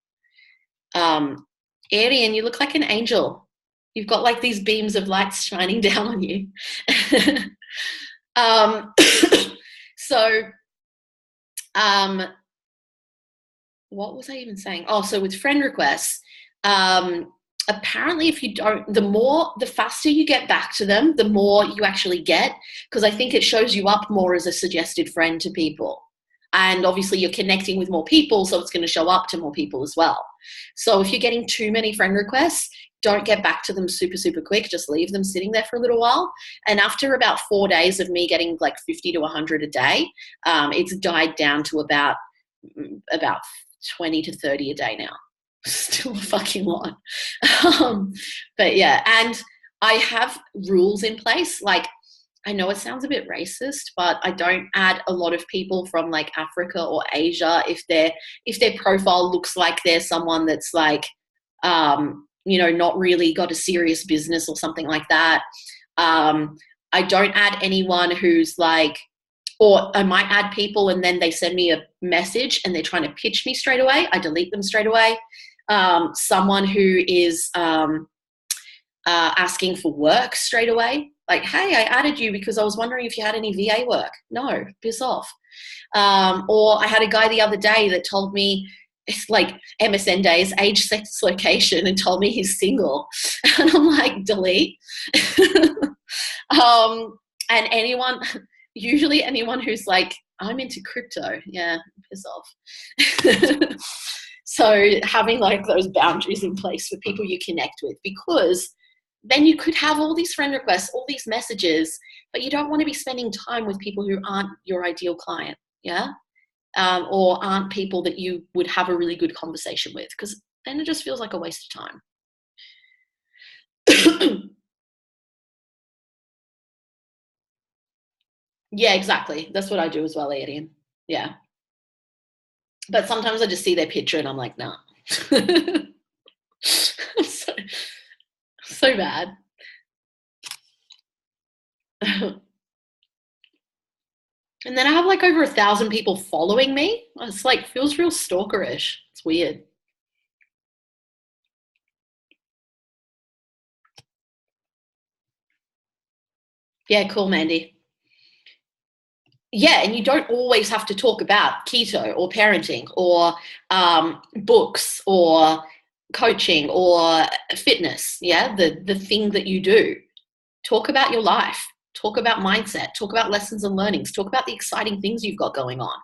Arian, you look like an angel. You've got like these beams of light shining down on you. So what was I even saying? Oh, so with friend requests, apparently if you don't, the faster you get back to them, the more you actually get, because I think it shows you up more as a suggested friend to people. And obviously you're connecting with more people, so it's going to show up to more people as well. So if you're getting too many friend requests, don't get back to them super, super quick. Just leave them sitting there for a little while. And after about 4 days of me getting like 50 to 100 a day, it's died down to about 20 to 30 a day now. Still a fucking lot. But yeah, and I have rules in place. Like, I know it sounds a bit racist, but I don't add a lot of people from like Africa or Asia if their profile looks like they're someone that's like, not really got a serious business or something like that. I don't add anyone who's like, or I might add people and then they send me a message and they're trying to pitch me straight away. I delete them straight away. Someone who is asking for work straight away. Like, hey, I added you because I was wondering if you had any VA work. No, piss off. Or I had a guy the other day that told me, it's like MSN days, age, sex, location, and told me he's single. And I'm like, delete. And usually anyone who's like, I'm into crypto, yeah, piss off. So having like those boundaries in place for people you connect with, because then you could have all these friend requests, all these messages, but you don't want to be spending time with people who aren't your ideal client, yeah? Or aren't people that you would have a really good conversation with, because then it just feels like a waste of time. Yeah, exactly. That's what I do as well, Adrian. Yeah. But sometimes I just see their picture and I'm like, nah. So bad. And then I have like over 1,000 people following me. It's like, feels real stalkerish. It's weird. Yeah, cool, Mandy. Yeah, and you don't always have to talk about keto or parenting or books or coaching or fitness, yeah, the thing that you do. Talk about your life. Talk about mindset. Talk about lessons and learnings. Talk about the exciting things you've got going on.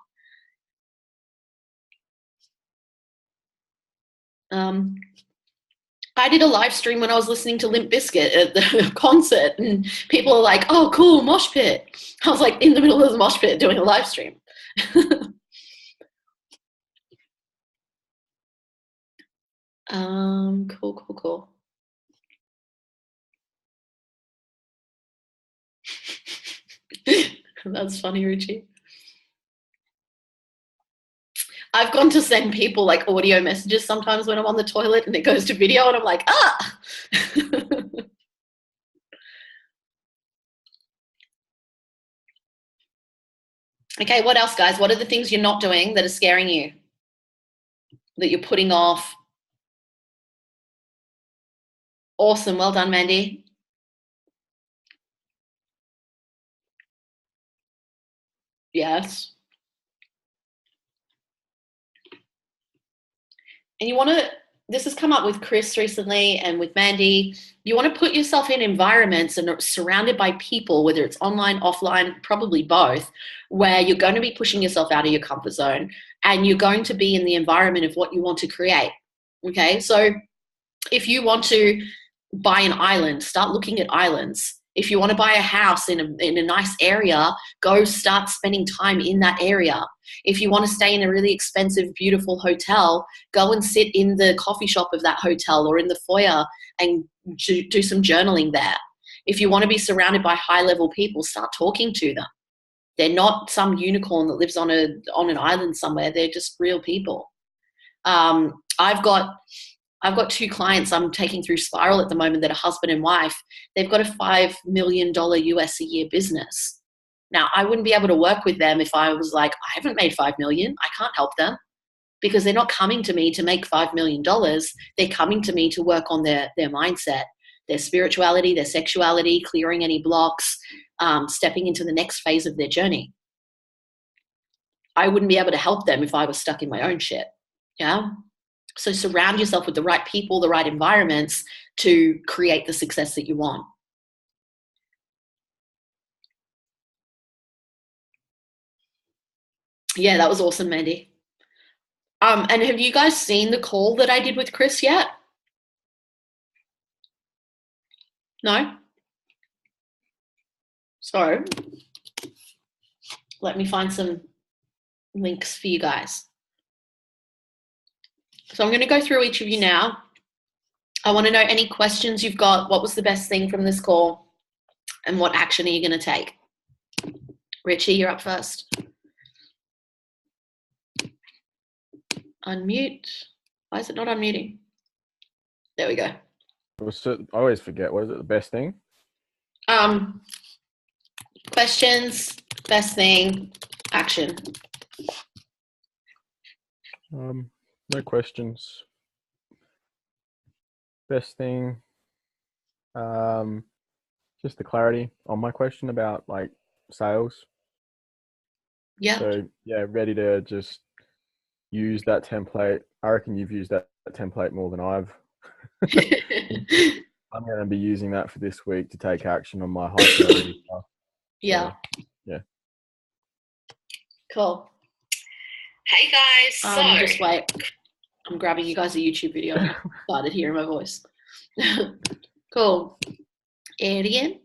I did a live stream when I was listening to Limp Bizkit at the concert, and people are like, oh, cool, mosh pit. I was like in the middle of the mosh pit doing a live stream. Cool. That's funny, Richie. I've gone to send people like audio messages sometimes when I'm on the toilet and it goes to video and I'm like, ah. Okay, what else, guys? What are the things you're not doing that are scaring you, that you're putting off? Awesome. Well done, Mandy. Yes. And you want to, this has come up with Chris recently and with Mandy, you want to put yourself in environments and surrounded by people, whether it's online, offline, probably both, where you're going to be pushing yourself out of your comfort zone and you're going to be in the environment of what you want to create. Okay, so if you want to buy an island, start looking at islands. If you want to buy a house in a nice area, go start spending time in that area. If you want to stay in a really expensive, beautiful hotel, go and sit in the coffee shop of that hotel or in the foyer and do some journaling there. If you want to be surrounded by high-level people, start talking to them. They're not some unicorn that lives on an island somewhere. They're just real people. I've got 2 clients I'm taking through Spiral at the moment that are husband and wife. They've got a $5 million US a year business. Now, I wouldn't be able to work with them if I was like, I haven't made $5 million. I can't help them, because they're not coming to me to make $5 million. They're coming to me to work on their mindset, their spirituality, their sexuality, clearing any blocks, stepping into the next phase of their journey. I wouldn't be able to help them if I was stuck in my own shit. Yeah. So surround yourself with the right people, the right environments to create the success that you want. Yeah, that was awesome, Mandy. And have you guys seen the call that I did with Chris yet? No? So, let me find some links for you guys. So I'm going to go through each of you now. I want to know any questions you've got. What was the best thing from this call? And what action are you going to take? Richie, you're up first. Unmute. Why is it not unmuting? There we go. I always forget. What is it? The best thing? Questions, best thing, action. No questions. Best thing. Just the clarity on my question about like sales. Yeah. So yeah, ready to just use that template. I reckon you've used that template more than I've. I'm going to be using that for this week to take action on my high priority stuff. Yeah. So, yeah. Cool. Hey guys. Just wait. I'm grabbing you guys a YouTube video. I started hearing my voice. Cool. And again.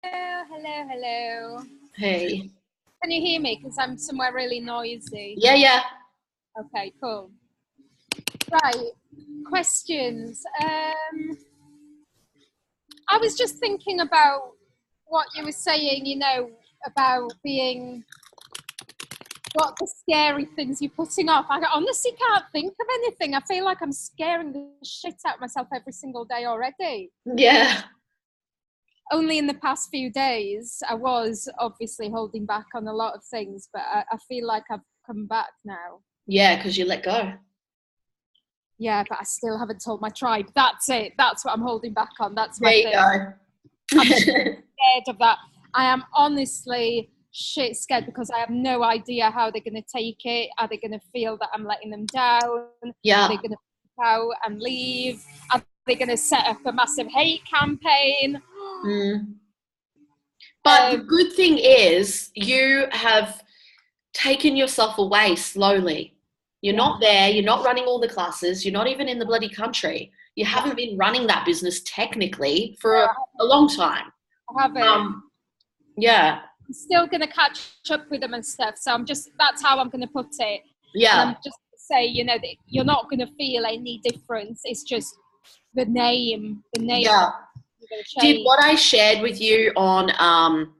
Hello. Hey. Can you hear me? Because I'm somewhere really noisy. Yeah. Okay, cool. Right, questions. I was just thinking about what you were saying, you know, about being, what the scary things you're putting off. I honestly can't think of anything. I feel like I'm scaring the shit out of myself every single day already. Yeah. Only in the past few days, I was obviously holding back on a lot of things, but I feel like I've come back now. Yeah, because you let go. Yeah, but I still haven't told my tribe. That's it. That's what I'm holding back on. That's my There thing. you go. I'm scared of that. I am honestly shit scared because I have no idea how they're going to take it. Are they going to feel that I'm letting them down? Yeah. Are they going to freak out and leave? Are they going to set up a massive hate campaign? But the good thing is you have taken yourself away slowly. You're not there. You're not running all the classes. You're not even in the bloody country. You haven't been running that business technically for a long time. I haven't. Yeah. I'm still going to catch up with them and stuff. So that's how I'm going to put it. Yeah. And I'm just say, you know, that you're not going to feel any difference. It's just the name. Yeah. Did what I shared with you on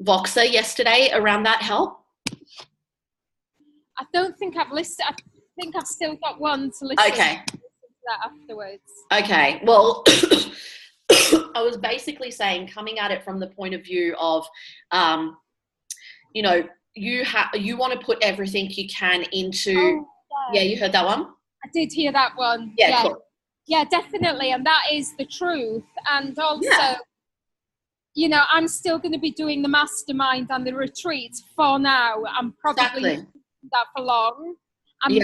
Voxer yesterday around that help? I don't think I've listened. I think I've still got one to listen to that afterwards. Okay. Well, I was basically saying, coming at it from the point of view of, you know, you want to put everything you can into. Yeah, you heard that one? I did hear that one. Yeah. Cool. Yeah, definitely. And that is the truth. And also, you know, I'm still going to be doing the mastermind and the retreats for now. I'm probably doing that for long. I'm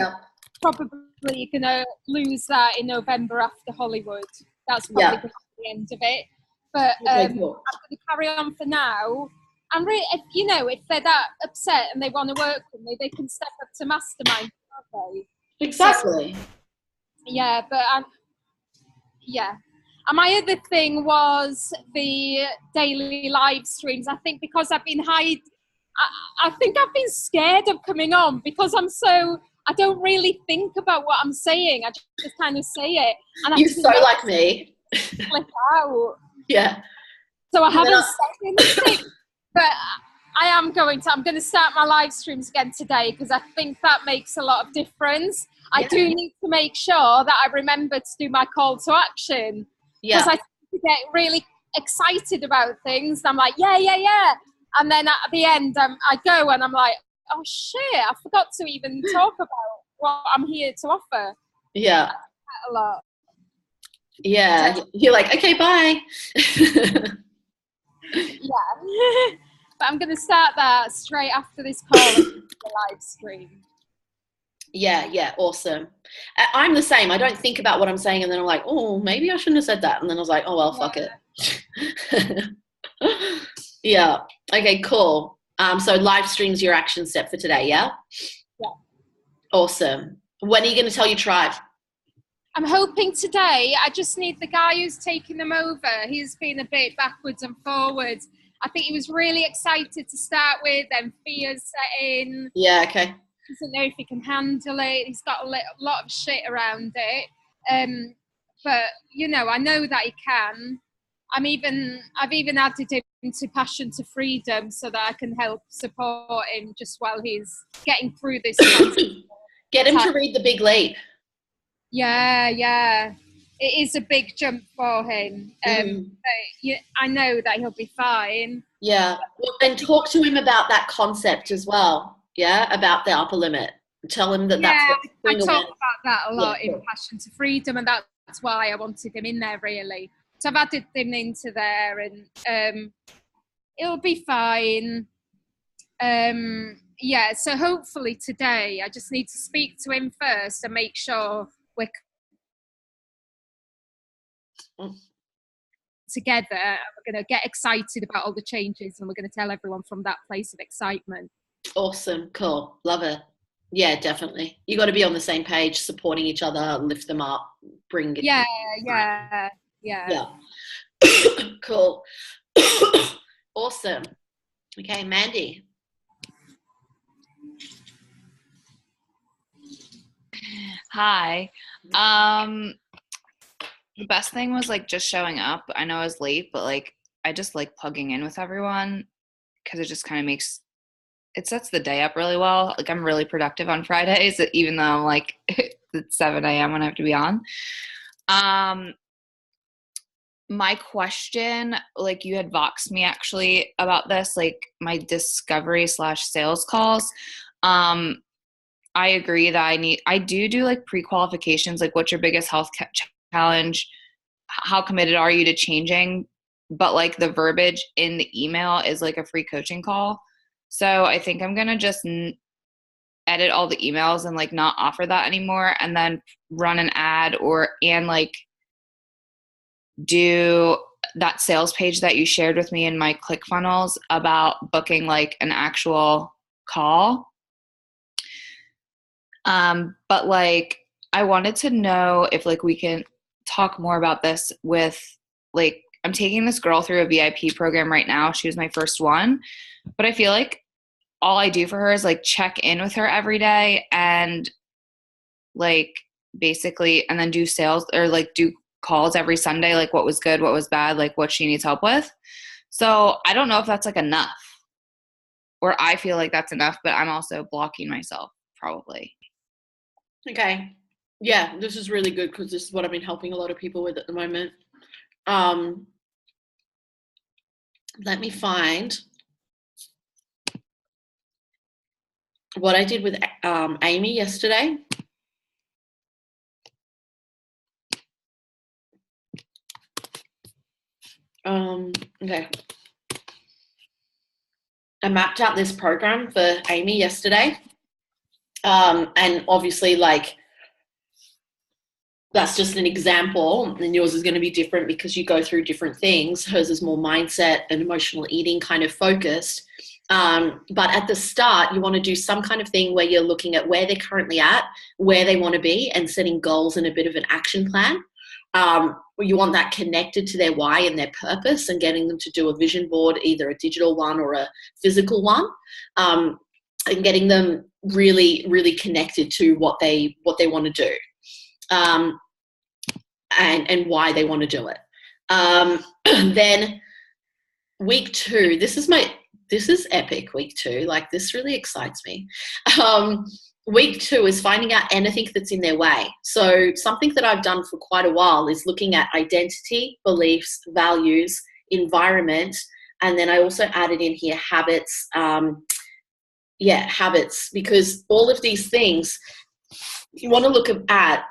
probably going to lose that in November after Hollywood. That's probably going to be the end of it. But I'm going to carry on for now. And really, if they're that upset and they want to work with me, they can step up to mastermind, can't they? Exactly. So, yeah, but and my other thing was the daily live streams. I think because I've been I think I've been scared of coming on because I don't really think about what I'm saying. I just kind of say it. And you're so like me. Flip out. Yeah. So I haven't said anything, but I'm going to start my live streams again today because I think that makes a lot of difference. I do need to make sure that I remember to do my call to action. Yeah. Because I get really excited about things. And I'm like, yeah. And then at the end, I go and I'm like, oh shit, I forgot to even talk about what I'm here to offer. Yeah. A lot. Yeah. So, you're like, okay, bye. Yeah. But I'm going to start that straight after this call, the live stream. Yeah, awesome. I'm the same. I don't think about what I'm saying and then I'm like, oh, maybe I shouldn't have said that. And then I was like, oh, well, fuck it. Yeah. Okay, cool. So live stream's your action step for today, yeah? Yeah. Awesome. When are you going to tell your tribe? I'm hoping today. I just need the guy who's taking them over. He's been a bit backwards and forwards. I think he was really excited to start with, and fears set in. Yeah, okay. Doesn't know if he can handle it. He's got a lot of shit around it. But, you know, I know that he can. I've even added him to Passion to Freedom so that I can help support him just while he's getting through this. Get him to read The Big Leap. Yeah. It is a big jump for him. But I know that he'll be fine. Yeah. Well, and talk to him about that concept as well. Yeah, about the upper limit. Tell him that that's what I talk about that a lot in Passion to Freedom, and that's why I wanted him in there, really. So I've added him into there, and it'll be fine. So hopefully today, I just need to speak to him first and make sure we're together. We're going to get excited about all the changes, and we're going to tell everyone from that place of excitement. Awesome. Cool. Love it. Yeah, definitely. You got to be on the same page, supporting each other, lift them up, bring it. Yeah. Cool. Awesome. Okay, Mandy. Hi. The best thing was like just showing up. I know I was late, but like I just like plugging in with everyone because it just kind of it sets the day up really well. Like I'm really productive on Fridays, even though I'm like it's 7 a.m. when I have to be on. My question, like you had voxed me actually about this, like my discovery/sales calls. I agree that I do like pre-qualifications, like what's your biggest health challenge? How committed are you to changing? But like the verbiage in the email is like a free coaching call. So I think I'm going to just edit all the emails and like not offer that anymore, and then run an ad and like do that sales page that you shared with me in my ClickFunnels about booking like an actual call. But like, I wanted to know if like we can talk more about this with like, I'm taking this girl through a VIP program right now. She was my first one, but I feel like all I do for her is like check in with her every day and like basically, and then do sales or like do calls every Sunday, like what was good, what was bad, like what she needs help with. So I don't know if that's like enough, or I feel like that's enough, but I'm also blocking myself probably. Okay. Yeah, this is really good because this is what I've been helping a lot of people with at the moment. Let me find what I did with Amy yesterday. Okay. I mapped out this program for Amy yesterday. And obviously, like, that's just an example, and yours is going to be different because you go through different things. Hers is more mindset and emotional eating kind of focused. But at the start, you want to do some kind of thing where you're looking at where they're currently at, where they want to be, and setting goals and a bit of an action plan. You want that connected to their why and their purpose, and getting them to do a vision board, either a digital one or a physical one, and getting them really, really connected to what they want to do, and why they want to do it. Then week 2, this is epic. Week 2, like this really excites me. Week 2 is finding out anything that's in their way. So something that I've done for quite a while is looking at identity, beliefs, values, environment, and then I also added in here habits. Habits, because all of these things, you want to look at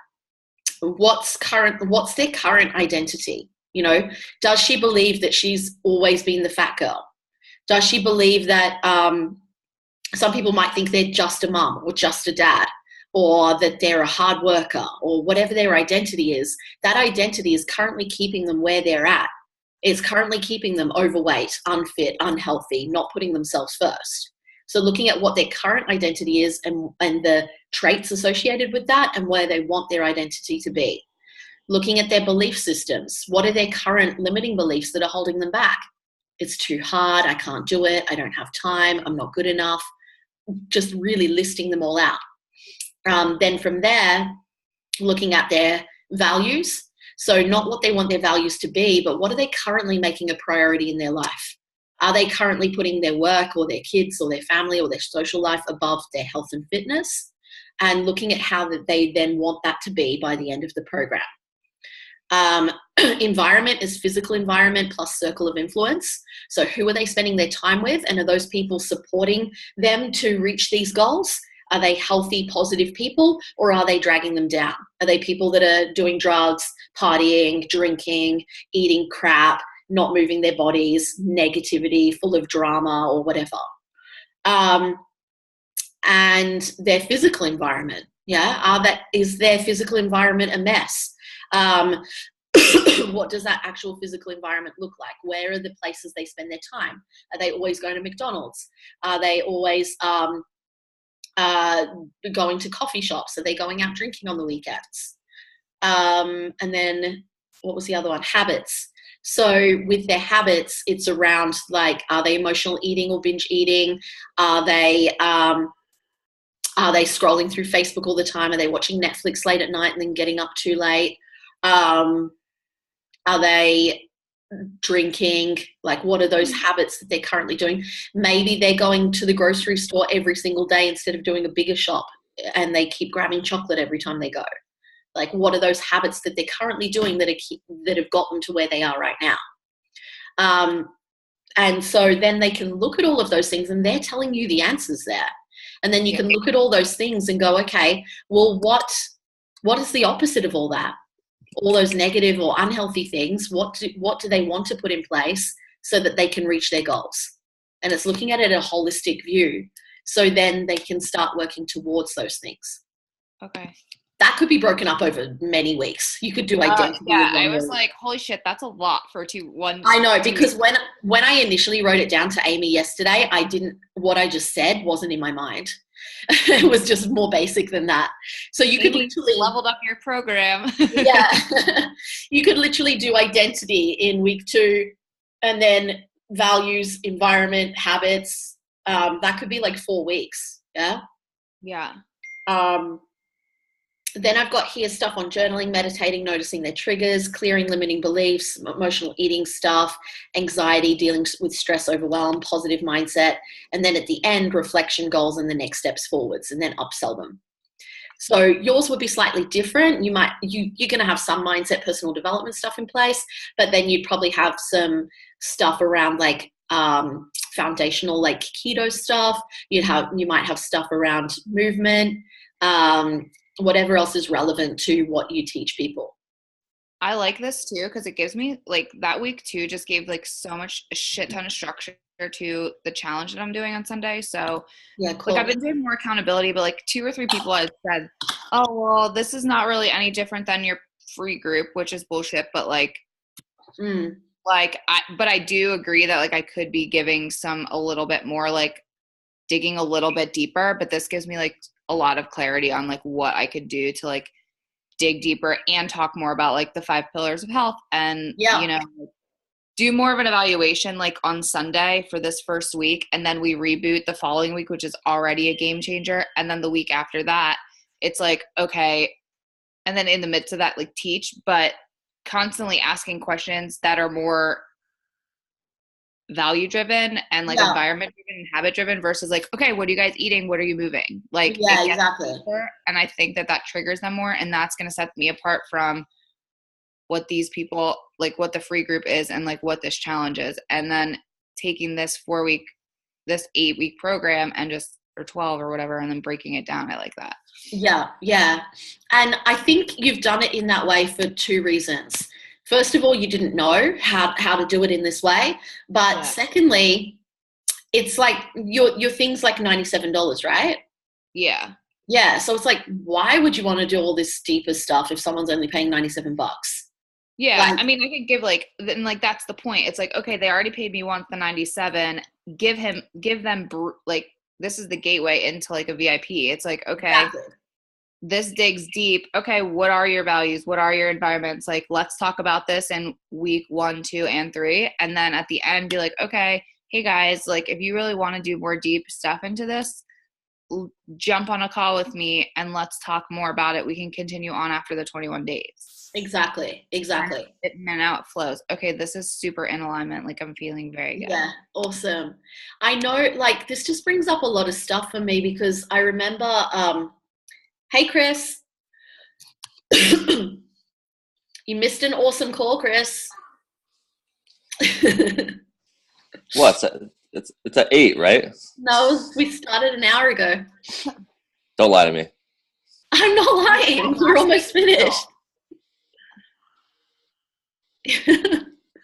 what's their current identity. You know, does she believe that she's always been the fat girl? Does she believe that some people might think they're just a mum or just a dad, or that they're a hard worker, or whatever their identity is? That identity is currently keeping them where they're at. It's currently keeping them overweight, unfit, unhealthy, not putting themselves first. So looking at what their current identity is and the traits associated with that and where they want their identity to be. Looking at their belief systems. What are their current limiting beliefs that are holding them back? It's too hard. I can't do it. I don't have time. I'm not good enough. Just really listing them all out. Then from there, looking at their values. So not what they want their values to be, but what are they currently making a priority in their life? Are they currently putting their work or their kids or their family or their social life above their health and fitness? And looking at how that they then want that to be by the end of the program. Environment is physical environment plus circle of influence. So who are they spending their time with? And are those people supporting them to reach these goals? Are they healthy, positive people, or are they dragging them down? Are they people that are doing drugs, partying, drinking, eating crap, not moving their bodies, negativity, full of drama or whatever? And their physical environment, is their physical environment a mess? What does that actual physical environment look like? Where are the places they spend their time? Are they always going to McDonald's? Are they always going to coffee shops? Are they going out drinking on the weekends? And then what was the other one? Habits. So with their habits, it's around like, are they emotional eating or binge eating? Are they scrolling through Facebook all the time? Are they watching Netflix late at night and then getting up too late? Are they drinking? Like, what are those habits that they're currently doing? Maybe they're going to the grocery store every single day instead of doing a bigger shop, and they keep grabbing chocolate every time they go. Like, what are those habits that they're currently doing that have got them to where they are right now? And so then they can look at all of those things, and they're telling you the answers there. And then you can look at all those things and go, okay, well, what is the opposite of all that? All those negative or unhealthy things, what do they want to put in place so that they can reach their goals? And it's looking at it at a holistic view. So then they can start working towards those things. Okay. That could be broken up over many weeks. You could do identity. I was like, holy shit, that's a lot for one. I know, because when I initially wrote it down to Amy yesterday, what I just said wasn't in my mind. It was just more basic than that. So you could literally leveled up your program. Yeah. You could literally do identity in week 2, and then values, environment, habits. That could be like 4 weeks. Yeah. Yeah. Then I've got here stuff on journaling, meditating, noticing their triggers, clearing limiting beliefs, emotional eating stuff, anxiety, dealing with stress, overwhelm, positive mindset. And then at the end, reflection, goals, and the next steps forwards, and then upsell them. So yours would be slightly different. You're going to have some mindset, personal development stuff in place, but then you'd probably have some stuff around like foundational, like keto stuff. You might have stuff around movement, whatever else is relevant to what you teach people. I like this too, because it gives me like that week 2 just gave like a shit ton of structure to the challenge that I'm doing on Sunday. So yeah, cool. Like I've been doing more accountability, but like 2 or 3 people have said, oh, well, this is not really any different than your free group, which is bullshit. But like, but I do agree that like I could be giving a little bit more, like digging a little bit deeper, but this gives me like a lot of clarity on like what I could do to like dig deeper and talk more about like the 5 pillars of health and, do more of an evaluation like on Sunday for this first week. And then we reboot the following week, which is already a game changer. And then the week after that, it's like, okay. And then in the midst of that, like teach, but constantly asking questions that are more value driven and like environment driven and habit driven versus like, okay, what are you guys eating? What are you moving? Like, exactly. And I think that triggers them more, and that's going to set me apart from what these people, like what the free group is and like what this challenge is. And then taking this 8-week program and or 12 or whatever, and then breaking it down. I like that. Yeah. Yeah. And I think you've done it in that way for 2 reasons. First of all, you didn't know how to do it in this way. But secondly, it's like your thing's like $97, right? Yeah. Yeah. So it's like, why would you want to do all this deeper stuff if someone's only paying $97? Yeah, Like, I mean, I could give like, then like that's the point. It's like, okay, they already paid me once the 97. Give them like, this is the gateway into like a VIP. It's like, okay, exactly. this digs deep. Okay, what are your values? What are your environments? Like, let's talk about this in week 1, 2, and 3, and then at the end, be like, okay, hey guys, like if you really want to do more deep stuff into this, jump on a call with me and let's talk more about it. We can continue on after the 21 days. Exactly. And now it flows. Okay, this is super in alignment. Like I'm feeling very good. Yeah, awesome. I know, like, this just brings up a lot of stuff for me because I remember, hey, Chris, you missed an awesome call, Chris. What? It's at 8, right? No, we started an hour ago. Don't lie to me. I'm not lying. We're almost finished.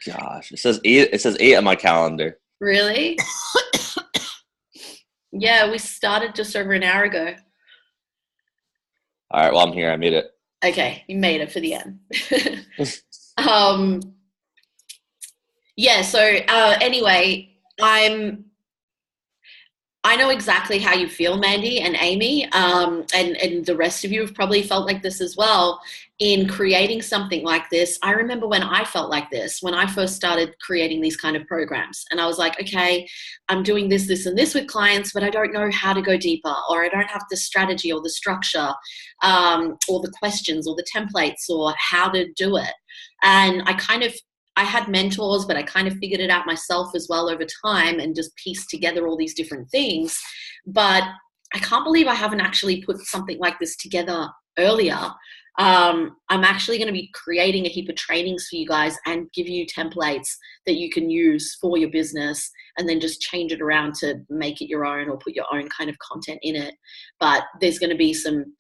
Gosh, it says 8. It says 8 on my calendar. Really? Yeah, we started just over an hour ago. All right, well, I'm here. I made it. Okay, you made it for the end. Yeah, so anyway, I know exactly how you feel, Mandy and Amy, and the rest of you have probably felt like this as well in creating something like this. I remember when I felt like this, when I first started creating these kind of programs, and I was like, okay, I'm doing this, this, and this with clients, but I don't know how to go deeper, or I don't have the strategy or the structure, or the questions or the templates or how to do it. And I had mentors, but I kind of figured it out myself as well over time and just pieced together all these different things. But I can't believe I haven't actually put something like this together earlier. I'm actually going to be creating a heap of trainings for you guys and give you templates that you can use for your business and then just change it around to make it your own or put your own kind of content in it. But there's going to be some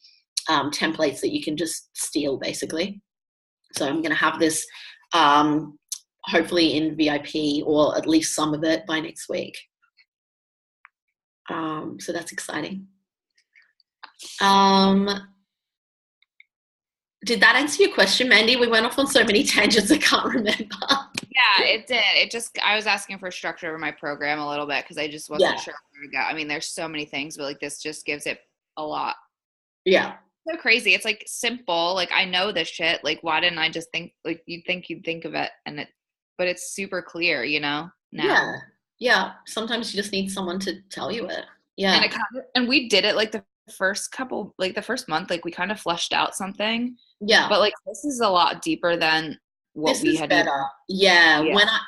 templates that you can just steal, basically. So I'm going to have this hopefully in VIP or at least some of it by next week. So that's exciting. Did that answer your question, Mandy? We went off on so many tangents I can't remember. Yeah, it did. I was asking for structure over my program a little bit because I just wasn't sure where to go. I mean, there's so many things, but like this just gives it a lot. Yeah. So crazy. It's like simple. Like I know this shit. Like why didn't I just think, like you'd think of it but it's super clear, now. Yeah. Sometimes you just need someone to tell you it. Yeah. And we did it like the first month, like we kind of fleshed out something. Yeah. But like this is a lot deeper than what this we is had. Better. Yeah.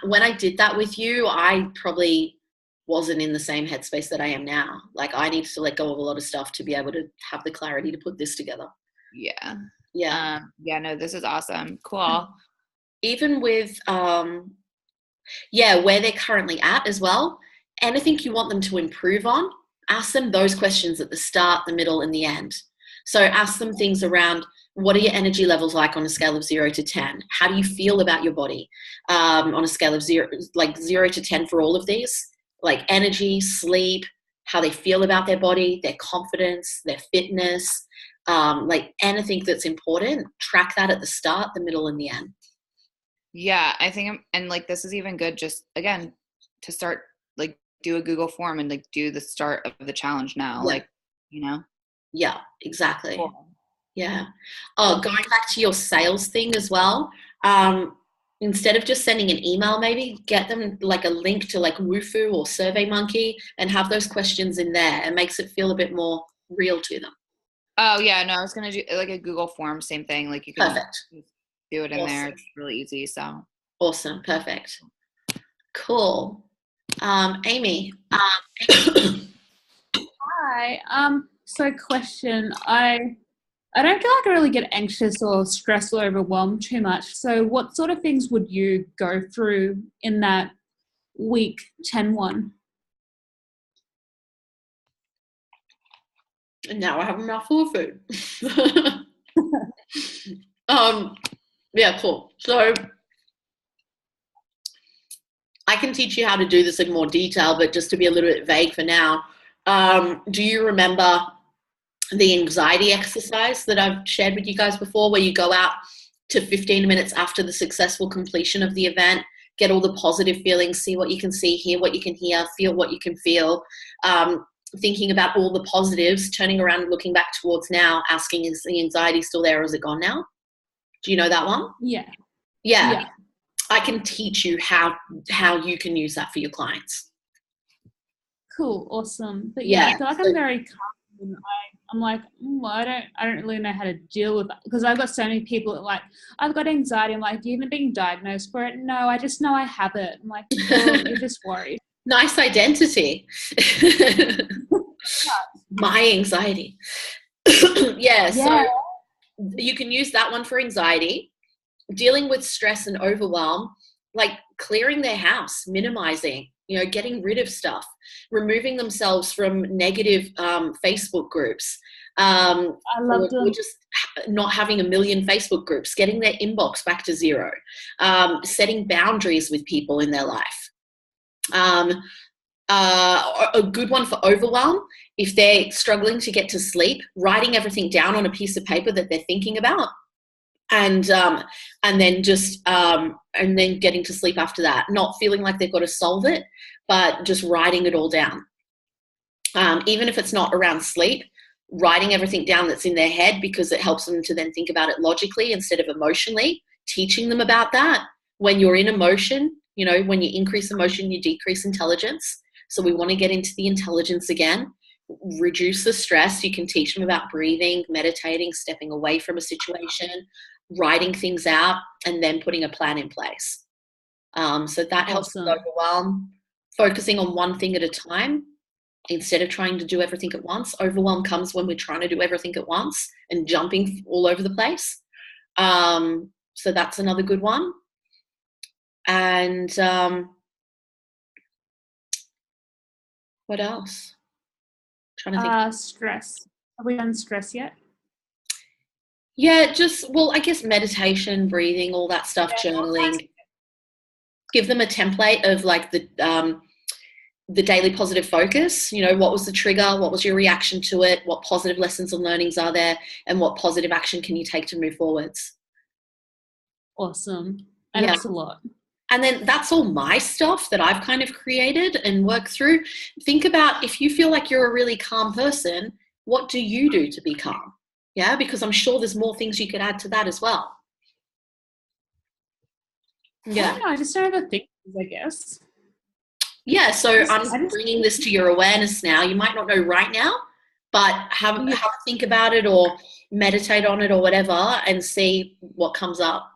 When I did that with you, I probably wasn't in the same headspace that I am now. Like I need to let go of a lot of stuff to be able to have the clarity to put this together. Yeah. Yeah. No, this is awesome. Cool. Even with, where they're currently at as well, anything you want them to improve on, ask them those questions at the start, the middle, and the end. So ask them things around, what are your energy levels like on a scale of 0 to 10? How do you feel about your body on a scale of 0 to 10 for all of these? Like energy, sleep, how they feel about their body, their confidence, their fitness, like anything that's important, track that at the start, the middle, and the end. Yeah, I think, and like this is even good just, again, to start, like do a Google form and like do the start of the challenge now, like, Yeah, exactly. Cool. Yeah. Oh, going back to your sales thing as well, instead of just sending an email, maybe get them like a link to like Wufoo or SurveyMonkey and have those questions in there. It makes it feel a bit more real to them. Oh yeah, no, I was going to do like a Google form, same thing. Like you can do it in there. It's really easy. So awesome. Perfect. Cool. Amy. Hi. So question, I don't feel like I really get anxious or stressed or overwhelmed too much. So what sort of things would you go through in that week 10 one? And now I have a mouthful of food. Yeah, cool. So I can teach you how to do this in more detail, but just to be a little bit vague for now, do you remember the anxiety exercise that I've shared with you guys before, where you go out to 15 minutes after the successful completion of the event. Get all the positive feelings, see what you can see, hear what you can hear, feel what you can feel. Thinking about all the positives, turning around and looking back towards now, asking, is the anxiety still there or is it gone now? Do you know that one? Yeah. Yeah. I can teach you how you can use that for your clients. Cool, awesome. But yeah, I feel like I'm very calm. And I'm like, I don't really know how to deal with that, because I've got so many people that like, I've got anxiety. I'm like, do you even being diagnosed for it? No, I just know I have it. I'm like, well, you're just worried. Nice identity. My anxiety. Yeah, so you can use that one for anxiety. Dealing with stress and overwhelm, like clearing their house, minimizing, getting rid of stuff, removing themselves from negative Facebook groups. I love them. Or just not having a million Facebook groups, getting their inbox back to zero, setting boundaries with people in their life. A good one for overwhelm, if they're struggling to get to sleep, writing everything down on a piece of paper that they're thinking about, and then getting to sleep after that, not feeling like they've got to solve it, but just writing it all down. Even if it's not around sleep, writing everything down that's in their head, because it helps them to then think about it logically instead of emotionally, teaching them about that. When you're in emotion, when you increase emotion, you decrease intelligence. So we want to get into the intelligence again, reduce the stress. You can teach them about breathing, meditating, stepping away from a situation, writing things out, and then putting a plan in place. So that helps with overwhelm. Focusing on one thing at a time instead of trying to do everything at once. Overwhelm comes when we're trying to do everything at once and jumping all over the place. So that's another good one. And what else? Trying to think. Stress. Have we done stress yet? Yeah, I guess meditation, breathing, all that stuff, journaling. Give them a template of like the daily positive focus. What was the trigger? What was your reaction to it? What positive lessons and learnings are there? And what positive action can you take to move forwards? Awesome. And that's a lot. And then that's all my stuff that I've kind of created and worked through. Think about, if you feel like you're a really calm person, what do you do to be calm? Yeah, because I'm sure there's more things you could add to that as well. Yeah. I don't know, I just don't have a thing, I guess. Yeah, so I'm bringing this to your awareness now. You might not know right now, but have a think about it or meditate on it or whatever and see what comes up.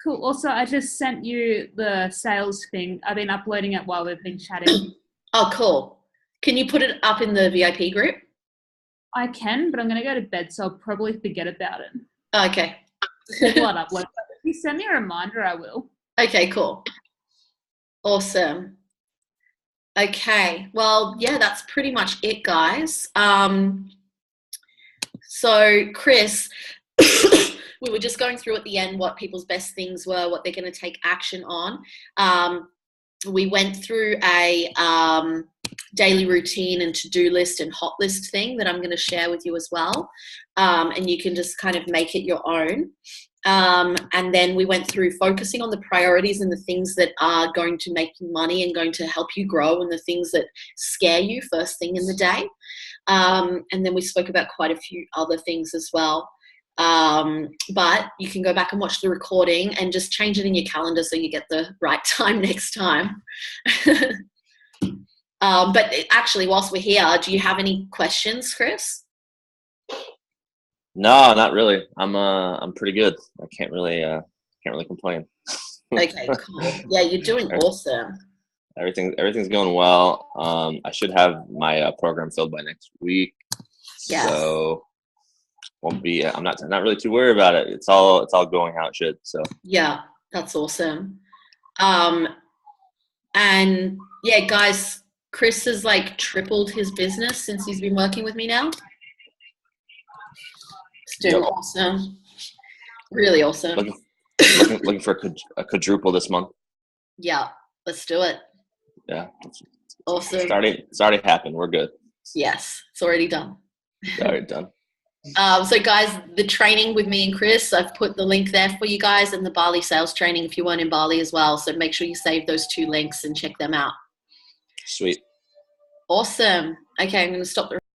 Cool. Also, I just sent you the sales thing. I've been uploading it while we've been chatting. Oh, cool. Can you put it up in the VIP group? I can, but I'm going to go to bed, so I'll probably forget about it. Okay. If you send me a reminder, I will. Okay, cool. Awesome. Okay. Well, yeah, that's pretty much it, guys. So, Chris, we were just going through at the end what people's best things were, what they're going to take action on. We went through a daily routine and to-do list and hot list thing that I'm going to share with you as well. And you can just kind of make it your own. And then we went through focusing on the priorities and the things that are going to make you money and going to help you grow, and the things that scare you first thing in the day. And then we spoke about quite a few other things as well. But you can go back and watch the recording and just change it in your calendar so you get the right time next time. But actually, whilst we're here, do you have any questions, Chris? No, not really. I'm pretty good. I can't really complain. Okay, cool. Yeah, you're doing awesome. Everything's going well. I should have my program filled by next week. Yes. So won't be. I'm not really too worried about it. It's all going how it should. So yeah, that's awesome. And yeah, guys, Chris has like tripled his business since he's been working with me now. It's doing awesome. Really awesome. Looking for a quadruple this month. Yeah, let's do it. Yeah. Awesome. It's already happened. We're good. Yes, it's already done. It's already done. So guys, the training with me and Chris, I've put the link there for you guys, and the Bali sales training if you weren't in Bali as well. So make sure you save those 2 links and check them out. Sweet. Awesome. Okay, I'm going to stop the